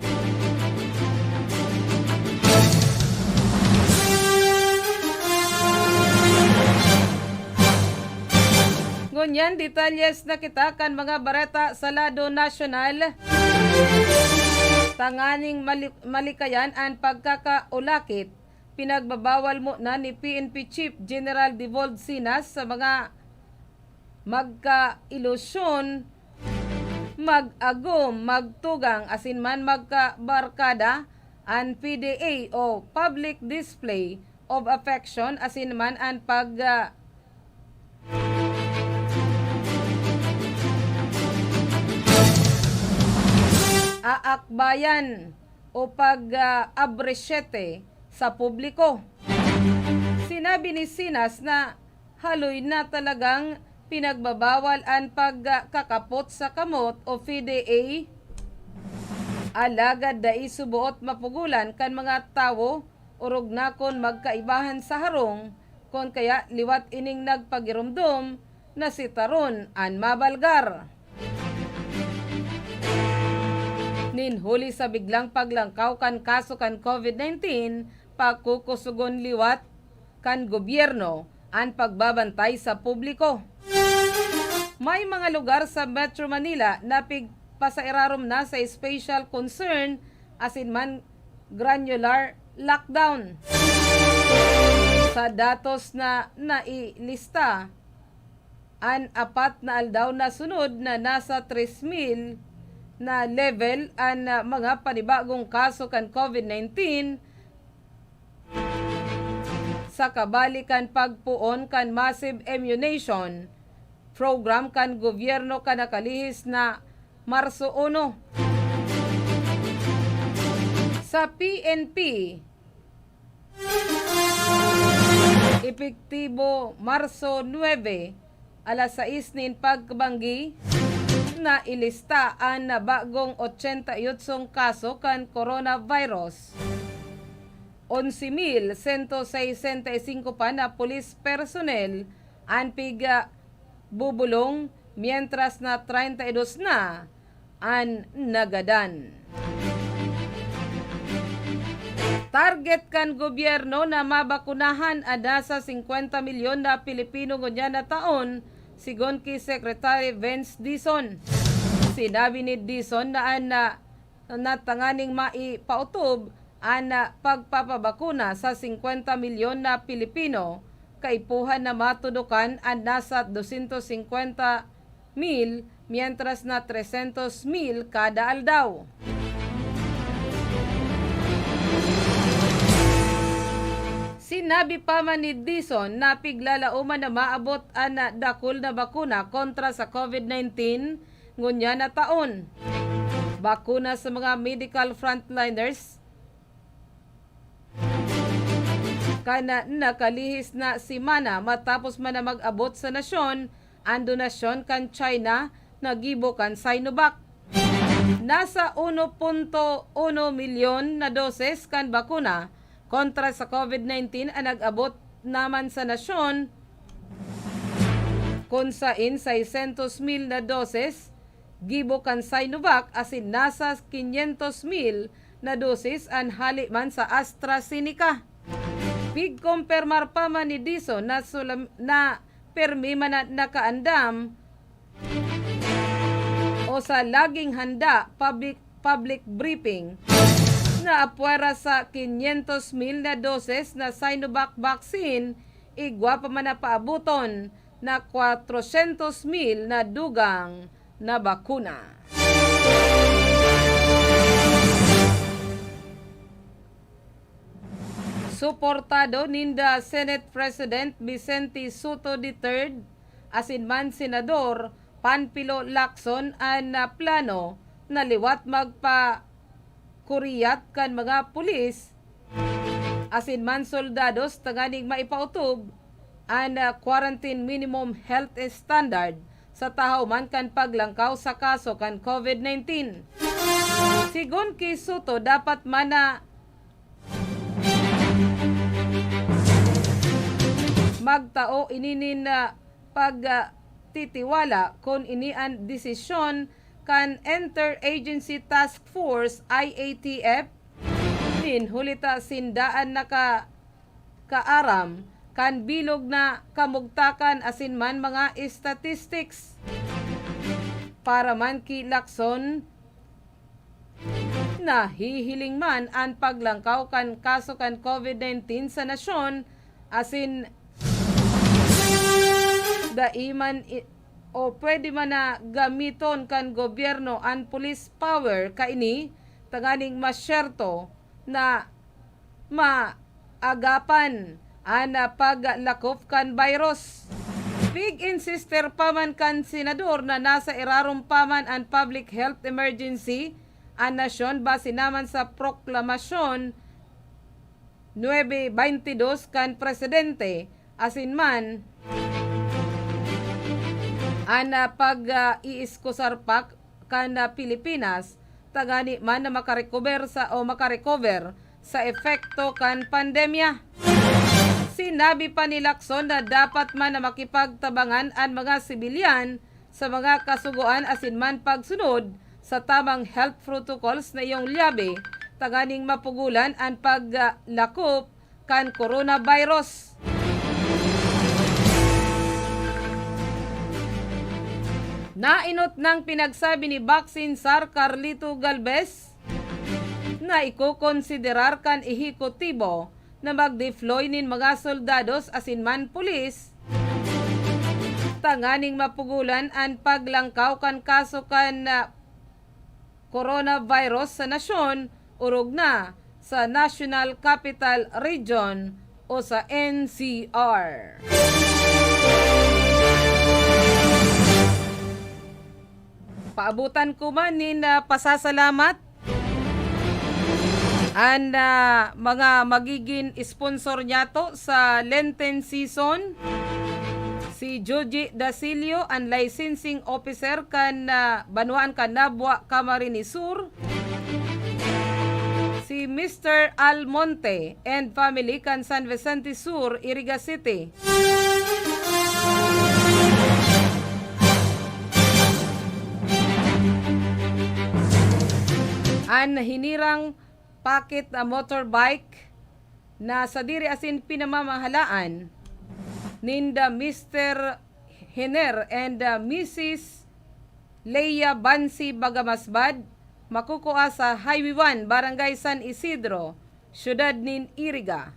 Ngunyan detalyes na kita kan mga bareta sa lado nasyonal. Tanganing malikayan ang pagkakaulakit. Pinagbabawal mo na ni PNP Chief General Devold Sinas sa mga magka-ilusyon mag-agom, magtugang, asin man magkabarkada, an PDA o public display of affection, asin man an aakbayan o pag-abresyete sa publiko. Sinabi ni Sinas na haloy na talagang pinagbabawal ang pagkakapot sa kamot o PDA, alagad da isubuot mapugulan kan mga tawo urog na kon magkaibahan sa harong, kon kaya liwat ining nagpagirumdum na si taron an mabalgar. Ninhuli sa biglang paglangkaw kan kaso kan COVID-19, pagkukusugon liwat kan gobyerno ang pagbabantay sa publiko. May mga lugar sa Metro Manila na pasairarom na sa special concern asin man granular lockdown. Sa datos na nailista, ang 4 na aldaw na sunod na nasa 3,000 na level ang mga panibagong kaso kan COVID-19 sa kabalikan pagpuon kan massive immunization program kan gobyerno kan nakalihis na Marso 1. Sa PNP, epektibo Marso 9, alas 6 nin pagkabanggi, na ilista ang bagong 88 kaso kan coronavirus. 11,165 pa na police personnel ang bubulong, mientras na 32 na ang nagadan. Target kan gobyerno na mabakunahan ada sa 50 milyon na Pilipino ngunyan na taon, sigon ki Secretary Vince Dizon. Sinabi ni Dizon na natanganing maipautob ang pagpapabakuna sa 50 milyon na Pilipino, kaipuhan na matudukan ang nasa 250,000 mientras na 300,000 kada aldaw. Sinabi pa man ni Dizon na piglalauman na maabot ang dakul na bakuna kontra sa COVID-19 ngunya na taon. Bakuna sa mga medical frontliners kana nakalihis na simana matapos man na mag-abot sa nasyon ang donasyon kan China na gibo kan Sinovac. Nasa 1.1 milyon na doses kan bakuna kontra sa COVID-19 ang nag-abot naman sa nasyon, kung sain 600,000 na doses gibo kan Sinovac asin nasa 500,000 na dosis ang hali man sa AstraZeneca. Pigkompermar pa man ni Dizon na permi man na nakaandam o sa laging handa public briefing na apwera sa 500,000 na doses na Sinovac vaccine, igwa pa man na paabuton na 400,000 na dugang na bakuna. Suportado ninda Senate President Vicente Soto III asin man Senador Panfilo Lacson ang plano na liwat kuriyat kan mga pulis asin man soldados taganing maipautob ang quarantine minimum health standard sa tahaw man kan paglangkaw sa kaso kan COVID-19. Sigon ki Soto, dapat man na magtao ininin na pagtitiwala kung ini ang desisyon kan Interagency Task Force IATF din hulita sindaan na kaaram kan bilog na kamugtakan asin man mga statistics para man ki Lacson na hihiling man ang paglangkaw kan kaso kan COVID-19 sa nasyon asin daiman o pwede man na gamiton kan gobyerno ang police power kaini tanganing masyerto na maagapan ang paglakop kan virus. Big insister paman kan senador na nasa irarom paman ang public health emergency ang nasyon base naman sa proklamasyon 9/22 kan presidente asin man ang pag-iiskusarpak kan Pilipinas tagani man na makarecover sa epekto kan pandemya. Sinabi pa ni Lacson na dapat man na makipagtabangan ang mga sibilyan sa mga kasuguan asin man pagsunod sa tamang health protocols na iyong liabe taganing mapugulan ang paglakop kan coronavirus. Nainot ng pinagsabi ni Vaccine Sar Carlito Galvez na ikokonsiderar kan ehekutibo na mag-deploy nin mga soldados asin man pulis tanganing mapugulan ang paglangkaw kan kaso kan coronavirus sa nasyon urog na sa National Capital Region o sa NCR. Paabutan ko man nin pasasalamat ang mga magiging sponsor niyato sa Lenten season. Si Joji Dasilio, ang licensing officer kan Banuan kan Nabwa, Camarines Sur. Si Mr. Almonte and family kan San Vicente Sur, Iriga City. Ang hinirang packet motorbike na sa diri asin pinamamahalaan ninda Mr. Hiner and Mrs. Leia Bansi Bagamasbad makukuha sa Highway 1, Barangay San Isidro, Syudad nin Iriga.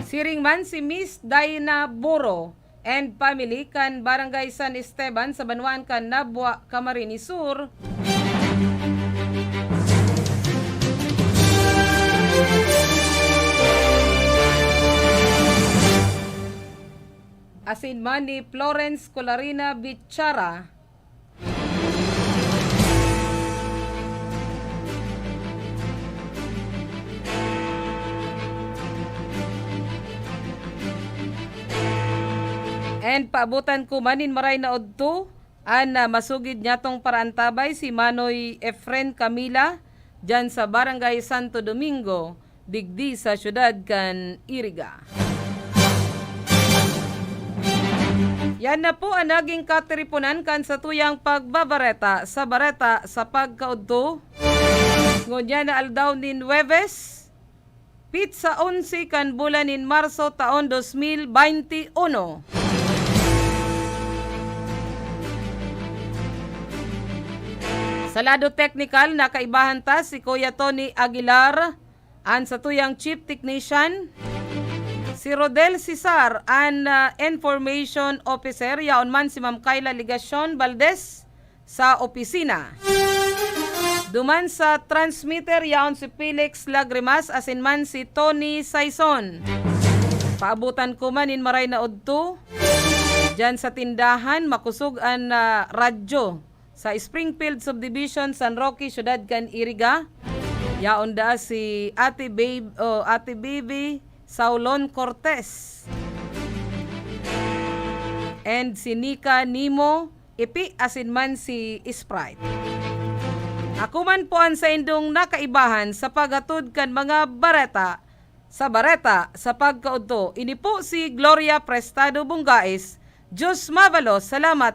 Siring man si Miss Diana Boro and family kan Barangay San Esteban sa Banuan kan Nabwa, Camarines Sur. Asin man ni Florence Colarina Bichara. And paabutan ko manin maray na odto an masugid niya tong paraantabay si Manoy Efren Camila dyan sa Barangay Santo Domingo, digdi sa syudad kan Iriga. Yan na po ang naging kateripunan kan sa tuyang pagbabareta sa pagkaudto. Ngunya na aldaw nin Huwebes, pizza 11 kan bulan nin Marso taon 2021. Sa lado technical, nakaibahan ta si Kuya Tony Aguilar, ang sa tuyang chief technician. Si Rodel Cesar, ang information officer. Yaon man si Ma'am Kayla Ligacion Valdez sa opisina. Duman sa transmitter, yaon si Felix Lagrimas, asin man si Tony Saison. Paabutan ko man in maray na odto. Diyan sa tindahan, makusog ang radyo. Sa Springfield Subdivision, San Roque, Syudad kan Iriga. Yaon da si Ate Baby Saulon Cortez. And si Nika Nimo Ipi asin man si Sprite. Ako man po ang sa indong nakaibahan sa pagatod kan mga bareta sa pagkaudto. Ini po si Gloria Prestado Bungais. Diyos mabalos, salamat